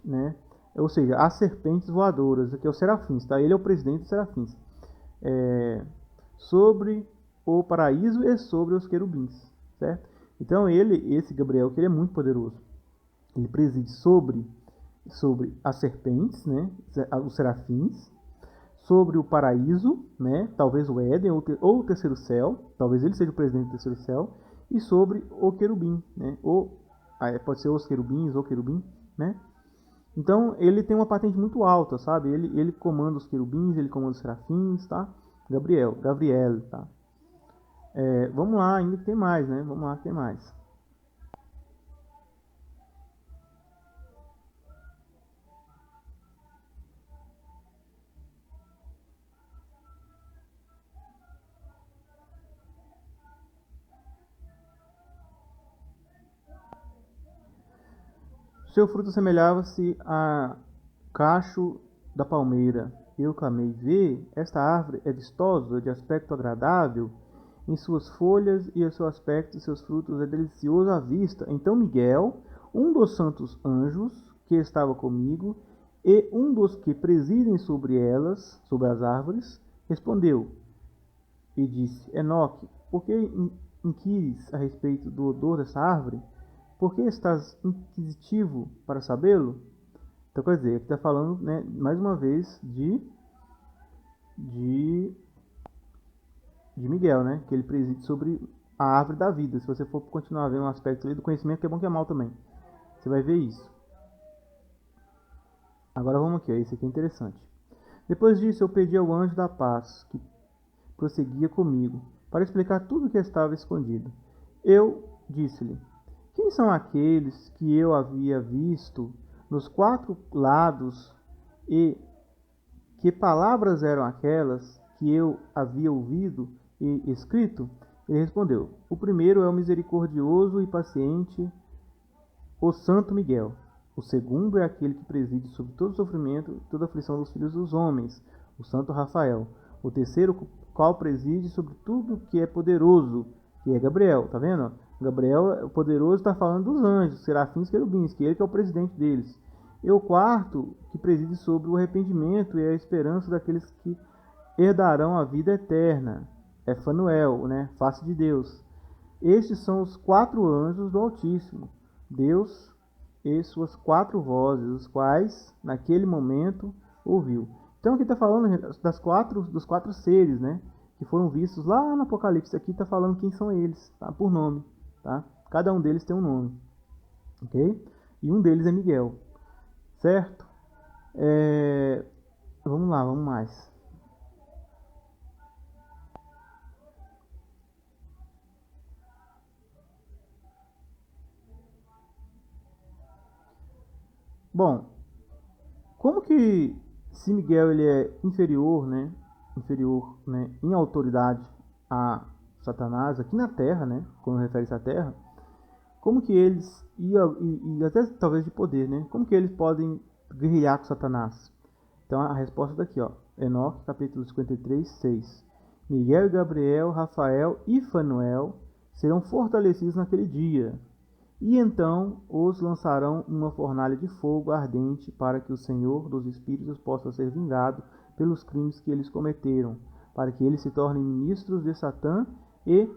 né? Ou seja, as serpentes voadoras, aqui é o serafins, tá? Ele é o presidente dos serafins. Sobre o paraíso e sobre os querubins, certo? Então esse Gabriel, que ele é muito poderoso, ele preside sobre as serpentes, né? Os serafins, sobre o paraíso, né? Talvez o Éden ou o terceiro céu, talvez ele seja o presidente do terceiro céu, e sobre o querubim, né? Pode ser os querubins ou querubim, né? Então ele tem uma patente muito alta, sabe? Ele comanda os querubins, ele comanda os serafins, tá? Gabriel, tá? Vamos lá, ainda que tem mais, né? Vamos lá, que tem mais. Seu fruto semelhava-se a cacho da palmeira. Eu clamei, vê, esta árvore é vistosa, de aspecto agradável, em suas folhas e o seu aspecto e seus frutos é delicioso à vista. Então Miguel, um dos santos anjos que estava comigo, e um dos que presidem sobre elas, sobre as árvores, respondeu e disse, Enoque, por que inquires a respeito do odor dessa árvore? Por que estás inquisitivo para sabê-lo? Então, quer dizer, aqui está falando, né, mais uma vez de Miguel, né, que ele preside sobre a árvore da vida. Se você for continuar vendo um aspecto ali do conhecimento, que é bom que é mal também, você vai ver isso. Agora vamos aqui, esse aqui é interessante. Depois disso, eu pedi ao anjo da paz, que prosseguia comigo, para explicar tudo o que estava escondido. Eu disse-lhe, quem são aqueles que eu havia visto nos 4 lados e que palavras eram aquelas que eu havia ouvido e escrito? Ele respondeu, o primeiro é o misericordioso e paciente, o santo Miguel. O segundo é aquele que preside sobre todo sofrimento e toda aflição dos filhos dos homens, o santo Rafael. O terceiro, qual preside sobre tudo que é poderoso, que é Gabriel, tá vendo? Gabriel, o poderoso, está falando dos anjos, serafins, querubins, que ele que é o presidente deles. E o quarto, que preside sobre o arrependimento e a esperança daqueles que herdarão a vida eterna, é Fanuel, né? Face de Deus. Estes são os 4 anjos do Altíssimo, Deus e suas 4 vozes, os quais, naquele momento, ouviu. Então aqui está falando dos 4 seres, né? Que foram vistos lá no Apocalipse. Aqui está falando quem são eles, tá? Por nome. Tá? Cada um deles tem um nome, ok? E um deles é Miguel, certo? Vamos lá, vamos mais. Bom, como que se Miguel ele é inferior, né? Inferior, né? Em autoridade a Satanás aqui na Terra, né? Quando refere-se à Terra, como que eles, e até talvez de poder, né? Como que eles podem guerrear com Satanás? Então a resposta daqui, ó. Enoque, capítulo 53, 6. Miguel e Gabriel, Rafael e Fanuel serão fortalecidos naquele dia. E então os lançarão numa fornalha de fogo ardente para que o Senhor dos Espíritos possa ser vingado pelos crimes que eles cometeram, para que eles se tornem ministros de Satã e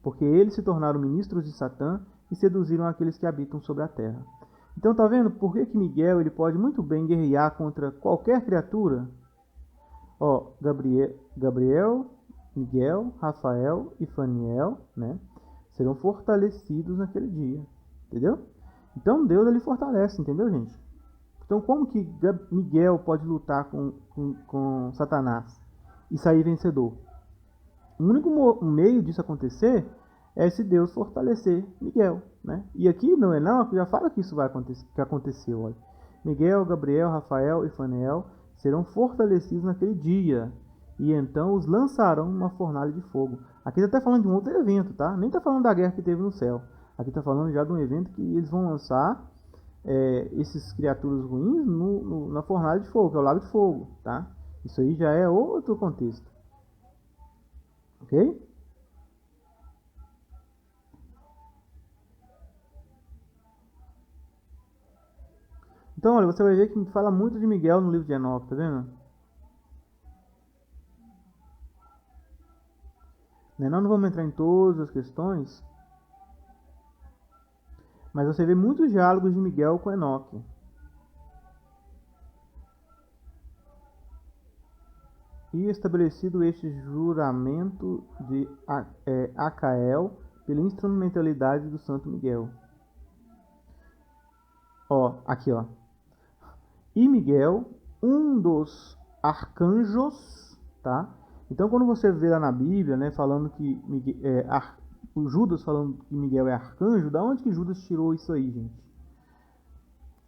porque eles se tornaram ministros de Satã e seduziram aqueles que habitam sobre a terra. Então tá vendo por que Miguel ele pode muito bem guerrear contra qualquer criatura? Ó, Gabriel, Miguel, Rafael e Faniel, né? Serão fortalecidos naquele dia, entendeu? Então Deus ele fortalece, entendeu, gente? Então como que Miguel pode lutar com Satanás e sair vencedor? O único meio disso acontecer é se Deus fortalecer Miguel, né? E aqui no Enoque já fala que isso vai acontecer, que aconteceu, olha. Miguel, Gabriel, Rafael e Faniel serão fortalecidos naquele dia, e então os lançarão numa fornalha de fogo. Aqui está até falando de um outro evento, tá? Nem está falando da guerra que teve no céu. Aqui está falando já de um evento que eles vão lançar esses criaturas ruins na fornalha de fogo, que é o lago de fogo, tá? Isso aí já é outro contexto. Ok? Então, olha, você vai ver que fala muito de Miguel no livro de Enoque, tá vendo? Nós não vamos entrar em todas as questões, mas você vê muitos diálogos de Miguel com Enoque. E estabelecido este juramento de Acael pela instrumentalidade do Santo Miguel. Ó, aqui, ó. E Miguel, um dos arcanjos, tá? Então, quando você vê lá na Bíblia, né, falando que o Judas falando que Miguel é arcanjo, da onde que Judas tirou isso aí, gente?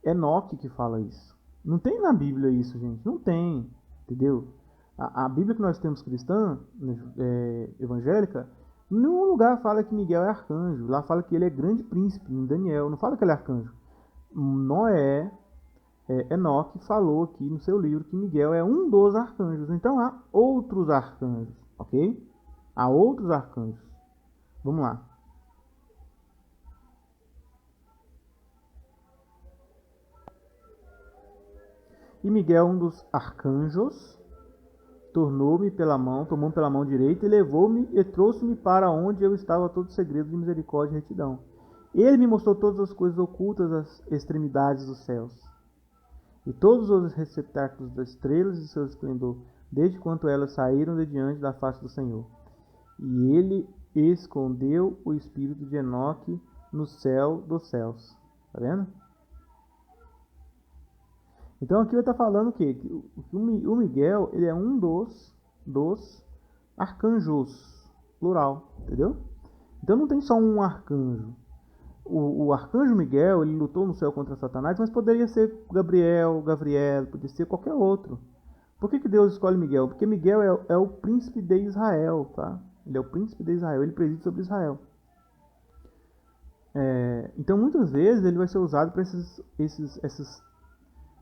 Enoque que fala isso. Não tem na Bíblia isso, gente. Não tem, entendeu? A Bíblia que nós temos cristã, evangélica, em nenhum lugar fala que Miguel é arcanjo. Lá fala que ele é grande príncipe, em Daniel. Não fala que ele é arcanjo. Noé, Enoque falou aqui no seu livro que Miguel é um dos arcanjos. Então há outros arcanjos, ok? Há outros arcanjos. Vamos lá. E Miguel, um dos arcanjos, tomou-me pela mão direita e levou-me e trouxe-me para onde eu estava todo segredo de misericórdia e retidão. Ele me mostrou todas as coisas ocultas das extremidades dos céus, e todos os receptáculos das estrelas de seu esplendor, desde quanto elas saíram de diante da face do Senhor. E ele escondeu o espírito de Enoque no céu dos céus. Tá vendo? Então aqui vai estar falando que o Miguel ele é um dos arcanjos, plural, entendeu? Então não tem só um arcanjo. O arcanjo Miguel ele lutou no céu contra Satanás, mas poderia ser Gabriel, poderia ser qualquer outro. Por que Deus escolhe Miguel? Porque Miguel é o príncipe de Israel, tá? Ele é o príncipe de Israel, ele preside sobre Israel. Então muitas vezes ele vai ser usado para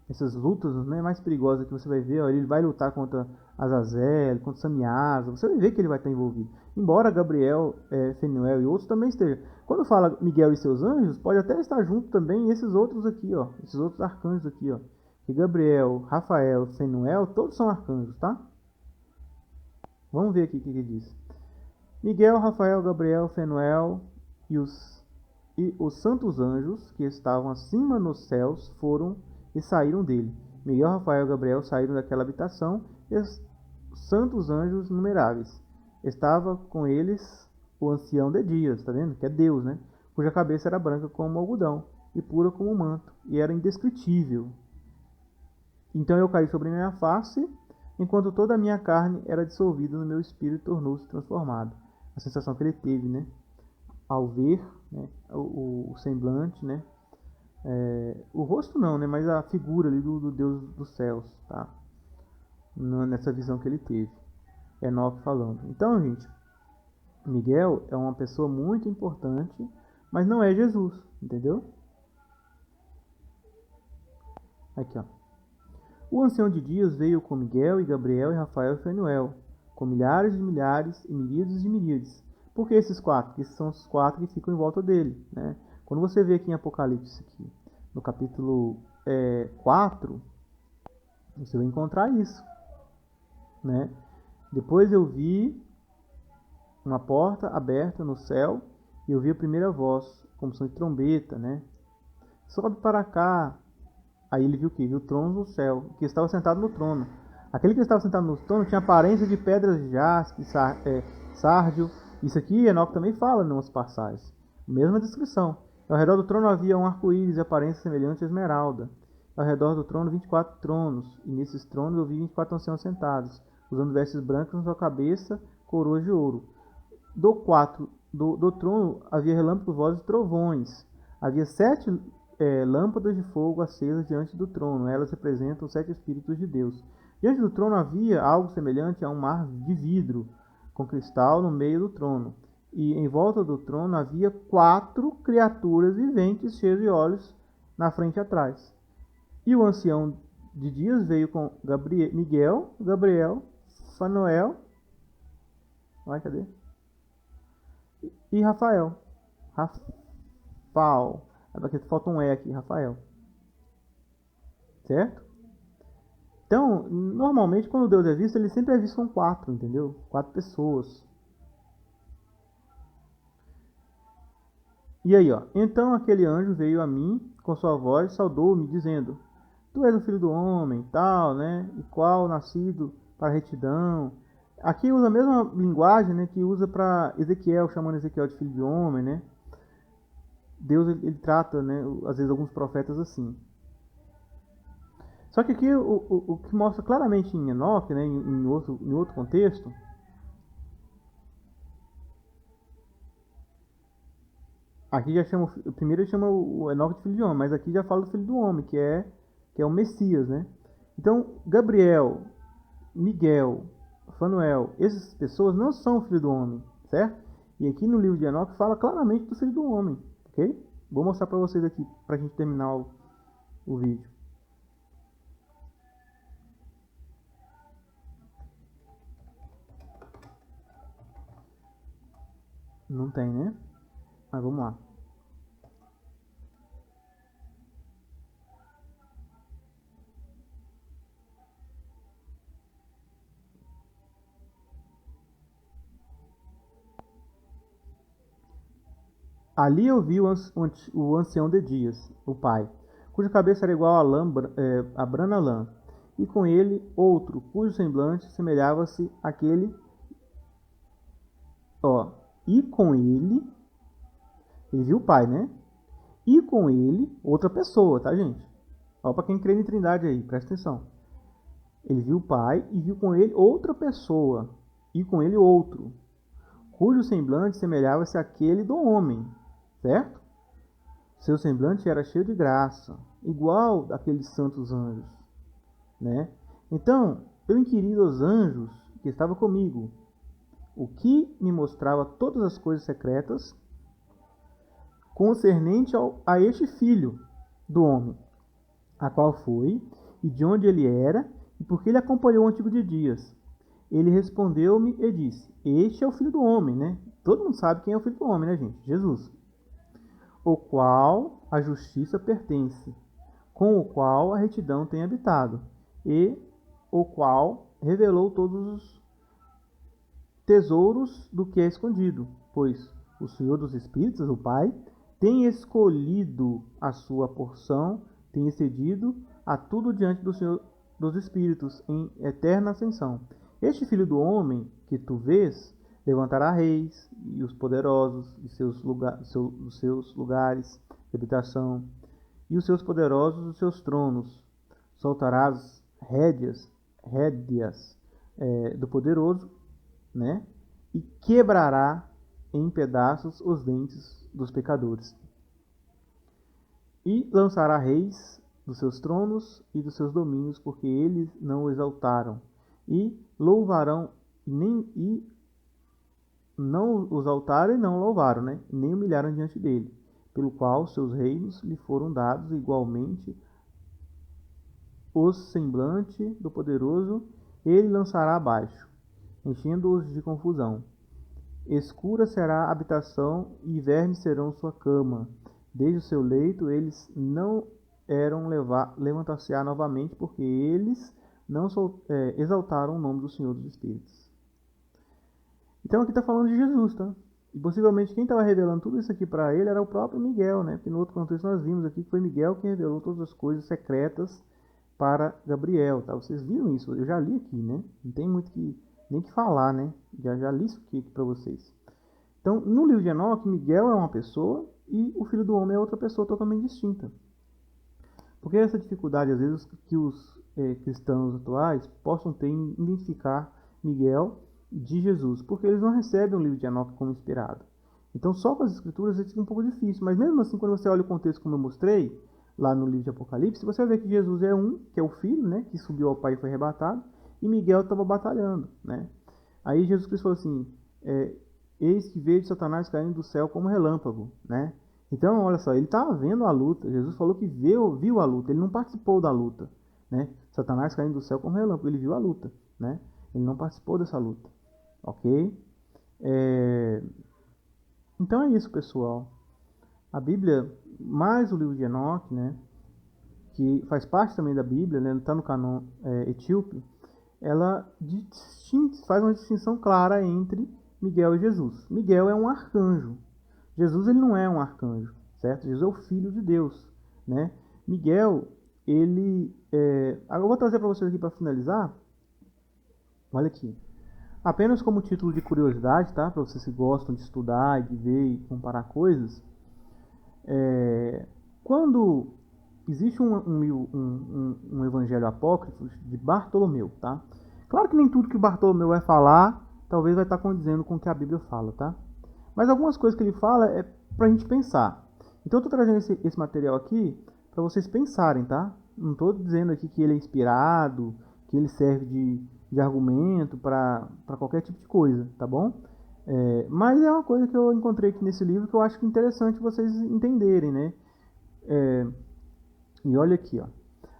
essas lutas, né, mais perigosas que você vai ver. Ó, ele vai lutar contra Azazel, contra Samiasa. Você vai ver que ele vai estar envolvido. Embora Gabriel, Feniel e outros também estejam. Quando fala Miguel e seus anjos, pode até estar junto também esses outros aqui, ó, esses outros arcanjos aqui, ó. Que Gabriel, Rafael, Feniel, todos são arcanjos, tá? Vamos ver aqui o que ele diz. Miguel, Rafael, Gabriel, Feniel e os santos anjos que estavam acima nos céus foram e saíram dele. Miguel, Rafael e Gabriel saíram daquela habitação, e os santos anjos numeráveis. Estava com eles o ancião de dias, tá vendo? Que é Deus, né? Cuja cabeça era branca como algodão e pura como um manto, e era indescritível. Então eu caí sobre minha face, enquanto toda a minha carne era dissolvida no meu espírito, tornou-se transformado. A sensação que ele teve, né? Ao ver, né, o semblante, né? O rosto não, né? Mas a figura ali do Deus dos céus, tá? Nessa visão que ele teve. Enoque falando. Então, gente, Miguel é uma pessoa muito importante, mas não é Jesus, entendeu? Aqui, ó. O ancião de dias veio com Miguel e Gabriel e Rafael e Feniel, com milhares de milhares e miríades de miríades. Por que esses quatro? Porque esses são os quatro que ficam em volta dele, né? Quando você vê aqui em Apocalipse, aqui, no capítulo 4, você vai encontrar isso, né? Depois eu vi uma porta aberta no céu e eu vi a primeira voz, como som de trombeta, né? Sobe para cá. Aí ele viu o que? Viu o trono do céu, que estava sentado no trono. Aquele que estava sentado no trono tinha aparência de pedras de jaspe, sárdio. Isso aqui Enoque também fala em umas passagens. Mesma descrição. Ao redor do trono havia um arco-íris de aparência semelhante à esmeralda. Ao redor do trono 24 tronos, e nesses tronos eu vi 24 anciãos sentados, usando vestes brancas na sua cabeça, coroas de ouro. Do trono havia relâmpagos, vozes e trovões. Havia 7 lâmpadas de fogo acesas diante do trono. Elas representam os 7 Espíritos de Deus. Diante do trono havia algo semelhante a um mar de vidro, com cristal no meio do trono. E em volta do trono havia 4 criaturas viventes cheias de olhos na frente e atrás. E o ancião de dias veio com Miguel, Gabriel, Fanuel, cadê? E Rafael. Aqui falta um E aqui, Rafael. Certo? Então, normalmente quando Deus é visto, ele sempre é visto com 4, entendeu? 4 pessoas. E aí, ó. Então aquele anjo veio a mim com sua voz, saudou-me, dizendo: Tu és o filho do homem, tal, né? E qual nascido para retidão. Aqui usa a mesma linguagem, né, que usa para Ezequiel, chamando Ezequiel de filho de homem, né? Deus ele trata, né, às vezes alguns profetas assim. Só que aqui o que mostra claramente em Enoque, né, em outro contexto, aqui já chama, primeiro ele chama o Enoque de filho de homem, mas aqui já fala do filho do homem, que é o Messias, né? Então, Gabriel, Miguel, Fanuel, essas pessoas não são o filho do homem, certo? E aqui no livro de Enoque fala claramente do filho do homem, ok? Vou mostrar para vocês aqui, para a gente terminar o vídeo. Não tem, né? Mas vamos lá. Ali eu vi o ancião de dias, o pai, cuja cabeça era igual a brana lã, e com ele outro, cujo semblante semelhava-se àquele. E com ele viu o pai, né? E com ele outra pessoa, tá, gente? Para quem crê em Trindade aí, presta atenção. Ele viu o pai e viu com ele outra pessoa, e com ele outro, cujo semblante semelhava-se àquele do homem, certo? Seu semblante era cheio de graça, igual daqueles santos anjos, né? Então, eu inquiri aos anjos que estavam comigo, o que me mostrava todas as coisas secretas concernente a este filho do homem, a qual foi, e de onde ele era, e por que ele acompanhou o antigo de dias. Ele respondeu-me e disse: Este é o filho do homem, né? Todo mundo sabe quem é o filho do homem, né, gente? Jesus. O qual a justiça pertence, com o qual a retidão tem habitado, e o qual revelou todos os tesouros do que é escondido, pois o Senhor dos Espíritos, o Pai, tem escolhido a sua porção, tem excedido a tudo diante do Senhor dos Espíritos em eterna ascensão. Este filho do homem que tu vês levantará reis e os poderosos de seus lugares de habitação, e os seus poderosos dos seus tronos. Soltará as rédeas do poderoso, né? E quebrará em pedaços os dentes dos pecadores. E lançará reis dos seus tronos e dos seus domínios, porque eles não o exaltaram. E louvarão, e não os exaltaram e não louvaram, né? Nem humilharam diante dele, pelo qual seus reinos lhe foram dados igualmente. O semblante do poderoso ele lançará abaixo, enchendo-os de confusão. Escura será a habitação, e vermes serão sua cama. Desde o seu leito eles não eram levantar-se-á novamente, porque eles não exaltaram o nome do Senhor dos Espíritos. Então aqui está falando de Jesus, tá? E possivelmente quem estava revelando tudo isso aqui para ele era o próprio Miguel, né? Porque no outro contexto nós vimos aqui que foi Miguel quem revelou todas as coisas secretas para Gabriel, tá? Vocês viram isso? Eu já li aqui, né? Não tem muito nem que falar, né? Já li isso aqui para vocês. Então, no livro de Enoque, Miguel é uma pessoa e o Filho do Homem é outra pessoa totalmente distinta. Porque essa dificuldade, às vezes, que os cristãos atuais possam ter em identificar Miguel de Jesus, porque eles não recebem o livro de Enoque como inspirado. Então, só com as escrituras fica um pouco difícil, mas mesmo assim, quando você olha o contexto como eu mostrei, lá no livro de Apocalipse, você vai ver que Jesus é que é o filho, né, que subiu ao Pai e foi arrebatado, e Miguel estava batalhando, né. Aí Jesus Cristo falou assim, eis que veio de Satanás caindo do céu como relâmpago, né. Então, olha só, ele estava vendo a luta, Jesus falou que viu a luta, ele não participou da luta, né. Satanás caindo do céu como relâmpago, ele viu a luta, né, ele não participou dessa luta, ok? Então é isso, pessoal. A Bíblia, mais o livro de Enoque, né, que faz parte também da Bíblia, né, está no cânon etíope, ela faz uma distinção clara entre Miguel e Jesus. Miguel é um arcanjo. Jesus ele não é um arcanjo, certo? Jesus é o Filho de Deus, né? Miguel, ele... eu vou trazer para vocês aqui para finalizar. Olha aqui. Apenas como título de curiosidade, tá? Para vocês que gostam de estudar, de ver e comparar coisas. Quando existe um evangelho apócrifo de Bartolomeu, tá? Claro que nem tudo que Bartolomeu vai falar talvez vai estar condizendo com o que a Bíblia fala, tá? Mas algumas coisas que ele fala é pra gente pensar. Então eu tô trazendo esse material aqui para vocês pensarem, tá? Não tô dizendo aqui que ele é inspirado, que ele serve de argumento para qualquer tipo de coisa, tá bom? Mas é uma coisa que eu encontrei aqui nesse livro que eu acho que é interessante vocês entenderem, né? E olha aqui, ó.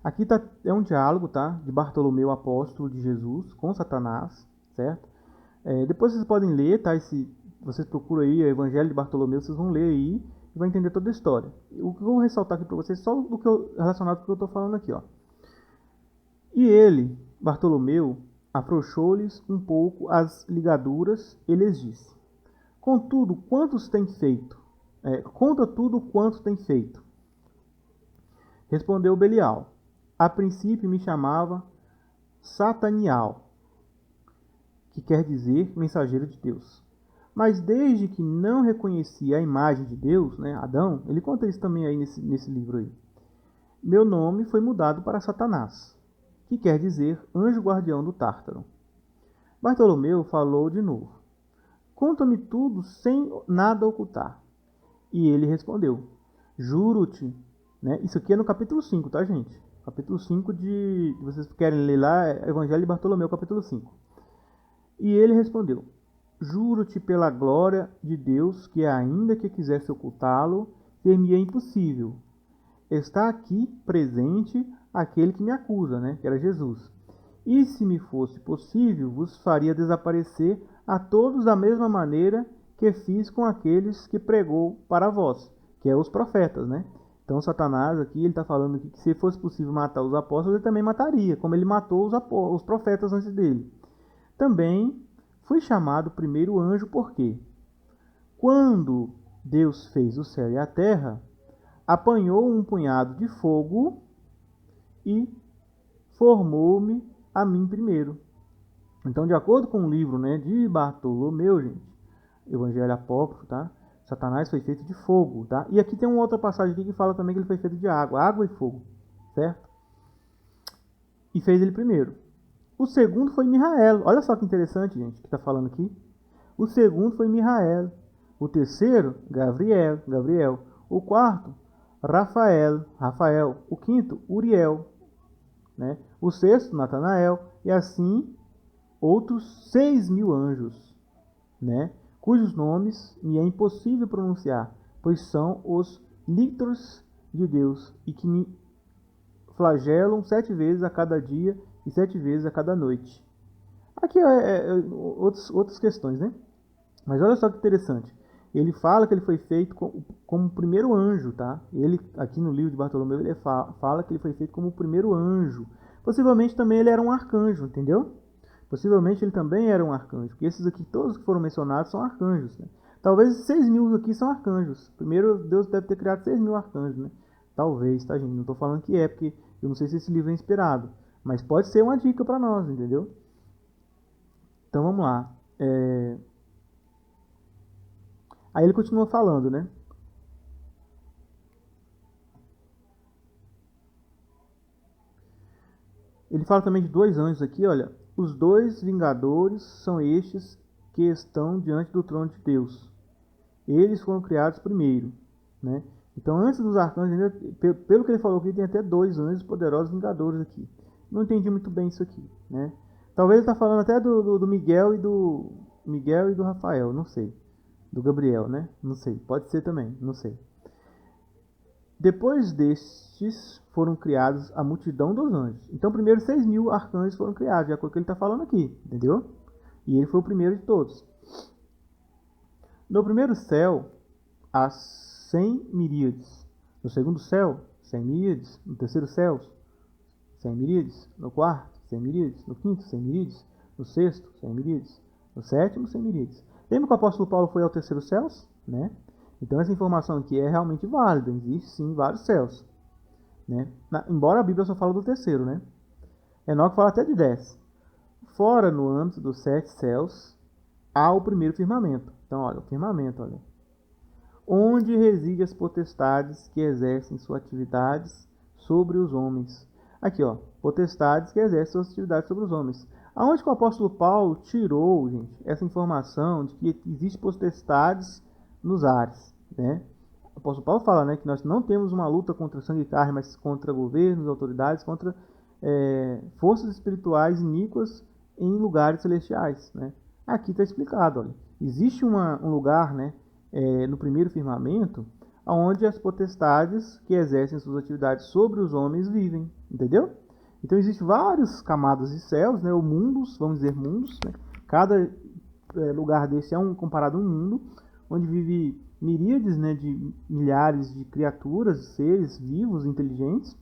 Aqui é um diálogo, tá? De Bartolomeu, apóstolo de Jesus, com Satanás, certo? Depois vocês podem ler, tá? Vocês procuram aí o Evangelho de Bartolomeu, vocês vão ler aí e vão entender toda a história. O que eu vou ressaltar aqui para vocês, só relacionado com o que eu estou falando aqui, ó. E ele, Bartolomeu, afrouxou-lhes um pouco as ligaduras e lhes disse: Contudo, quantos tem feito? Conta tudo quanto tem feito. Respondeu Belial: A princípio me chamava Satanial, que quer dizer mensageiro de Deus. Mas desde que não reconheci a imagem de Deus, né, Adão, ele conta isso também aí nesse livro aí. Meu nome foi mudado para Satanás, que quer dizer anjo guardião do Tártaro. Bartolomeu falou de novo: Conta-me tudo sem nada ocultar. E ele respondeu: Juro-te, né? Isso aqui é no capítulo 5, tá, gente? Capítulo 5 vocês querem ler lá, é Evangelho de Bartolomeu, capítulo 5. E ele respondeu: Juro-te pela glória de Deus que, ainda que quisesse ocultá-lo, ter-me-é impossível. Está aqui presente aquele que me acusa, né? Que era Jesus. E se me fosse possível, vos faria desaparecer a todos da mesma maneira que fiz com aqueles que pregou para vós, que é os profetas, né? Então Satanás aqui, ele está falando que se fosse possível matar os apóstolos, ele também mataria, como ele matou os profetas antes dele. Também fui chamado primeiro anjo porque, quando Deus fez o céu e a terra, apanhou um punhado de fogo e formou-me a mim primeiro. Então, de acordo com o livro, né, de Bartolomeu, gente, Evangelho Apócrifo, tá? Satanás foi feito de fogo, tá? E aqui tem uma outra passagem aqui que fala também que ele foi feito de água e fogo, certo? E fez ele primeiro. O segundo foi Mihael. Olha só que interessante, gente, que está falando aqui. O segundo foi Mihael. O terceiro, Gabriel. O quarto, Rafael. O quinto, Uriel. Né? O sexto, Natanael. E assim, outros 6.000 anjos, né? Cujos nomes me é impossível pronunciar, pois são os lictors de Deus, e que me flagelam 7 vezes a cada dia e 7 vezes a cada noite. Aqui outras questões, né? Mas olha só que interessante. Ele fala que ele foi feito como o primeiro anjo, tá? Ele, aqui no livro de Bartolomeu, ele fala que ele foi feito como o primeiro anjo. Possivelmente também ele era um arcanjo, entendeu? Possivelmente ele também era um arcanjo. Porque esses aqui, todos que foram mencionados, são arcanjos, né? Talvez 6.000 aqui são arcanjos. Primeiro, Deus deve ter criado 6.000 arcanjos, né? Talvez, tá, gente? Não estou falando que é, porque eu não sei se esse livro é inspirado. Mas pode ser uma dica para nós, entendeu? Então vamos lá. Aí ele continua falando, né? Ele fala também de dois anjos aqui, olha. Os dois vingadores são estes que estão diante do trono de Deus. Eles foram criados primeiro, né? Então, antes dos arcanjos, ainda, pelo que ele falou aqui, tem até dois anjos poderosos vingadores aqui. Não entendi muito bem isso aqui, né? Talvez ele está falando até do Miguel e do Rafael, não sei. Do Gabriel, né? Não sei. Pode ser também, não sei. Depois destes foram criados a multidão dos anjos. Então, primeiro 6.000 arcanjos foram criados, de acordo com o que ele está falando aqui, entendeu? E ele foi o primeiro de todos. No primeiro céu, há 100 miríades. No segundo céu, 100 miríades. No terceiro céu, 100 miríades. No quarto, 100 miríades. No quinto, 100 miríades. No sexto, 100 miríades. No sétimo, 100 miríades. Lembra que o apóstolo Paulo foi ao terceiro céu, né? Então essa informação aqui é realmente válida. Existe sim vários céus, né? Embora a Bíblia só fala do terceiro, né? Enoque fala até de 10. Fora, no âmbito dos 7 céus, há o primeiro firmamento. Então, olha, o firmamento, olha. Onde residem as potestades que exercem suas atividades sobre os homens. Aqui, ó, potestades que exercem suas atividades sobre os homens. Aonde que o apóstolo Paulo tirou, gente, essa informação de que existem potestades nos ares, né? O apóstolo Paulo fala, né, que nós não temos uma luta contra sangue e carne, mas contra governos, autoridades, contra forças espirituais iníquas em lugares celestiais, né? Aqui está explicado, olha. Existe um lugar, né, no primeiro firmamento, onde as potestades que exercem suas atividades sobre os homens vivem, entendeu? Então existem várias camadas de céus, né, ou mundos, vamos dizer mundos, né? Cada lugar desse é comparado a um mundo, onde vive miríades, né, de milhares de criaturas, seres vivos, inteligentes,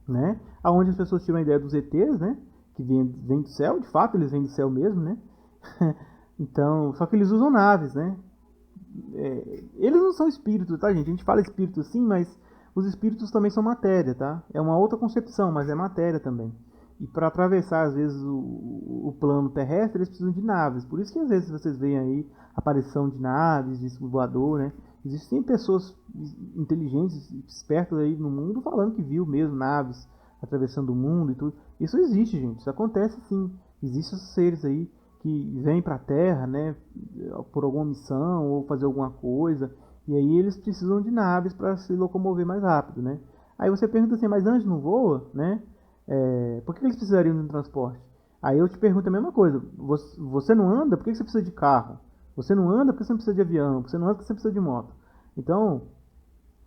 né? Aonde as pessoas tiram a ideia dos ETs, né, que vêm do céu, de fato eles vêm do céu mesmo, né? Então, só que eles usam naves, né? Eles não são espíritos, tá, gente? A gente fala espírito sim, mas os espíritos também são matéria, tá? É uma outra concepção, mas é matéria também. E para atravessar, às vezes, o plano terrestre, eles precisam de naves. Por isso que, às vezes, vocês veem aí a aparição de naves, de voador, né? Existem pessoas inteligentes, espertas aí no mundo, falando que viu mesmo naves atravessando o mundo e tudo. Isso existe, gente. Isso acontece sim. Existem esses seres aí que vêm para a Terra, né? Por alguma missão ou fazer alguma coisa. E aí eles precisam de naves para se locomover mais rápido, né? Aí você pergunta assim, mas anjo não voa, né? Por que eles precisariam de um transporte? Aí eu te pergunto a mesma coisa. Você não anda? Por que você precisa de carro? Você não anda porque você não precisa de avião? Você não anda porque você precisa de moto? Então,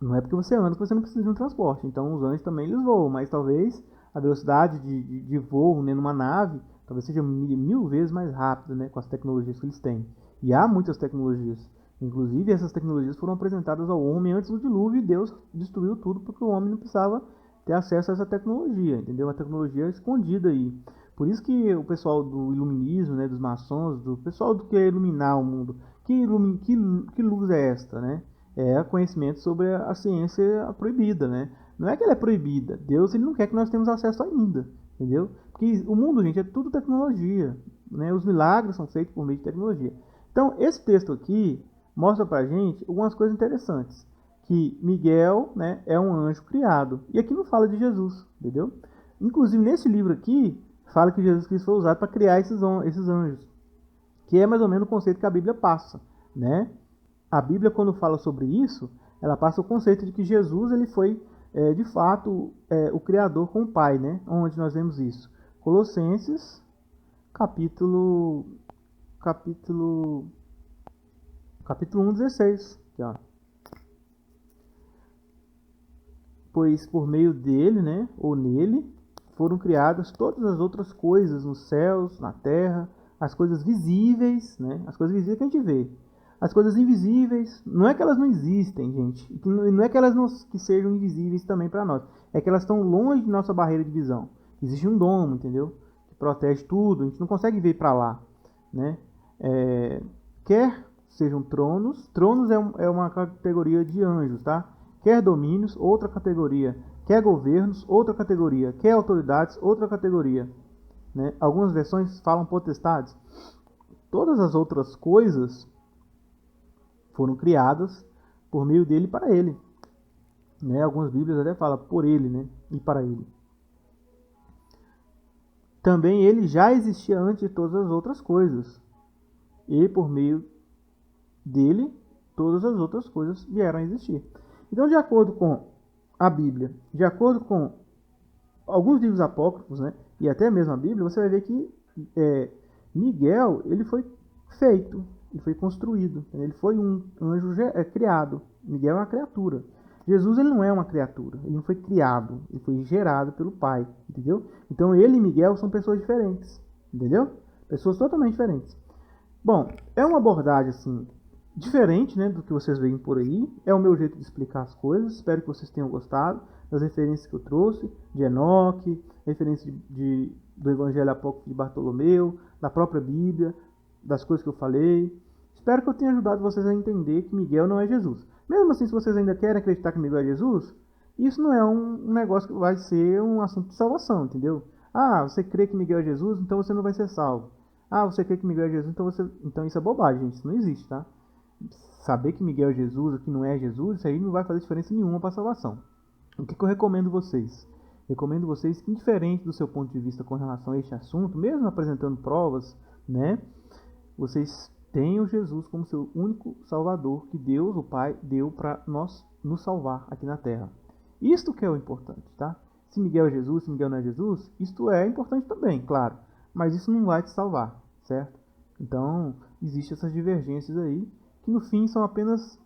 não é porque você anda que você não precisa de um transporte. Então, os anjos também eles voam, mas talvez a velocidade de voo, né, numa nave talvez seja 1000 vezes mais rápida, né, com as tecnologias que eles têm. E há muitas tecnologias. Inclusive, essas tecnologias foram apresentadas ao homem antes do dilúvio e Deus destruiu tudo porque o homem não precisava ter acesso a essa tecnologia, entendeu? A tecnologia é escondida aí. Por isso que o pessoal do iluminismo, né, dos maçons, do pessoal que quer iluminar o mundo, que luz é esta, né? É conhecimento sobre a ciência proibida, né? Não é que ela é proibida, Deus ele não quer que nós tenhamos acesso ainda, entendeu? Porque o mundo, gente, é tudo tecnologia, né? Os milagres são feitos por meio de tecnologia. Então, esse texto aqui mostra pra gente algumas coisas interessantes. Que Miguel, né, é um anjo criado. E aqui não fala de Jesus, entendeu? Inclusive, nesse livro aqui, fala que Jesus Cristo foi usado para criar esses anjos. Que é mais ou menos o conceito que a Bíblia passa, né? A Bíblia, quando fala sobre isso, ela passa o conceito de que Jesus ele foi, de fato, o Criador com o Pai, né? Onde nós vemos isso? Colossenses, capítulo 1:16. Aqui, ó. Pois por meio dele, né, ou nele, foram criadas todas as outras coisas nos céus, na terra, as coisas visíveis, né, as coisas visíveis que a gente vê. As coisas invisíveis, não é que elas não existem, gente, e não é que elas não que sejam invisíveis também para nós, é que elas estão longe de nossa barreira de visão. Existe um domo, entendeu? Que protege tudo, a gente não consegue ver para lá, né? Quer sejam tronos é uma categoria de anjos, tá? Quer domínios, outra categoria. Quer governos, outra categoria. Quer autoridades, outra categoria. Né? Algumas versões falam potestades. Todas as outras coisas foram criadas por meio dele e para ele. Né? Algumas bíblias até falam por ele, né? E para ele. também ele já existia antes de todas as outras coisas. E por meio dele, todas as outras coisas vieram a existir. Então, de acordo com a Bíblia, de acordo com alguns livros apócrifos, né, e até mesmo a Bíblia, você vai ver que Miguel, ele foi feito, ele foi construído, ele foi um anjo criado. Miguel é uma criatura. Jesus, ele não é uma criatura, ele não foi criado, ele foi gerado pelo Pai, entendeu? Então ele e Miguel são pessoas diferentes, entendeu? Pessoas totalmente diferentes. Bom, é uma abordagem assim diferente, né, do que vocês veem por aí. É o meu jeito de explicar as coisas. Espero que vocês tenham gostado das referências que eu trouxe de Enoque, referência do Evangelho Apócrifo de Bartolomeu, da própria Bíblia, das coisas que eu falei. Espero que eu tenha ajudado vocês a entender que Miguel não é Jesus. Mesmo assim, se vocês ainda querem acreditar que Miguel é Jesus, isso não é um negócio que vai ser um assunto de salvação, entendeu? Ah, você crê que Miguel é Jesus, então você não vai ser salvo. Ah, você crê que Miguel é Jesus, então isso é bobagem, gente. Isso não existe, tá? Saber que Miguel é Jesus ou que não é Jesus, isso aí não vai fazer diferença nenhuma para a salvação. O que eu recomendo vocês? Recomendo vocês que, indiferente do seu ponto de vista com relação a este assunto, mesmo apresentando provas, né, vocês tenham Jesus como seu único Salvador que Deus, o Pai, deu para nos salvar aqui na Terra. Isto que é o importante, tá? Se Miguel é Jesus, se Miguel não é Jesus, isto é importante também, claro. Mas isso não vai te salvar, certo? Então, existem essas divergências aí, que no fim são apenas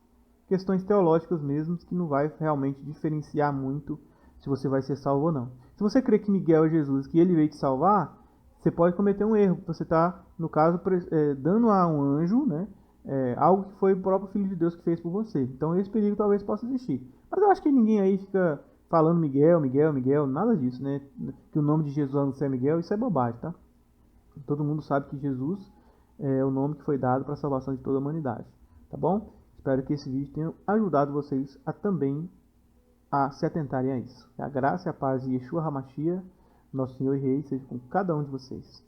questões teológicas mesmo, que não vai realmente diferenciar muito se você vai ser salvo ou não. Se você crê que Miguel é Jesus, que ele veio te salvar, você pode cometer um erro. Você está, no caso, dando a um anjo, né, algo que foi o próprio Filho de Deus que fez por você. Então esse perigo talvez possa existir. Mas eu acho que ninguém aí fica falando Miguel, Miguel, Miguel, nada disso, né? Que o nome de Jesus não é Miguel, isso é bobagem, tá? Todo mundo sabe que Jesus é o nome que foi dado para a salvação de toda a humanidade, tá bom? Espero que esse vídeo tenha ajudado vocês a também a se atentarem a isso. Que a graça e a paz de Yeshua HaMashiach, nosso Senhor e Rei, seja com cada um de vocês.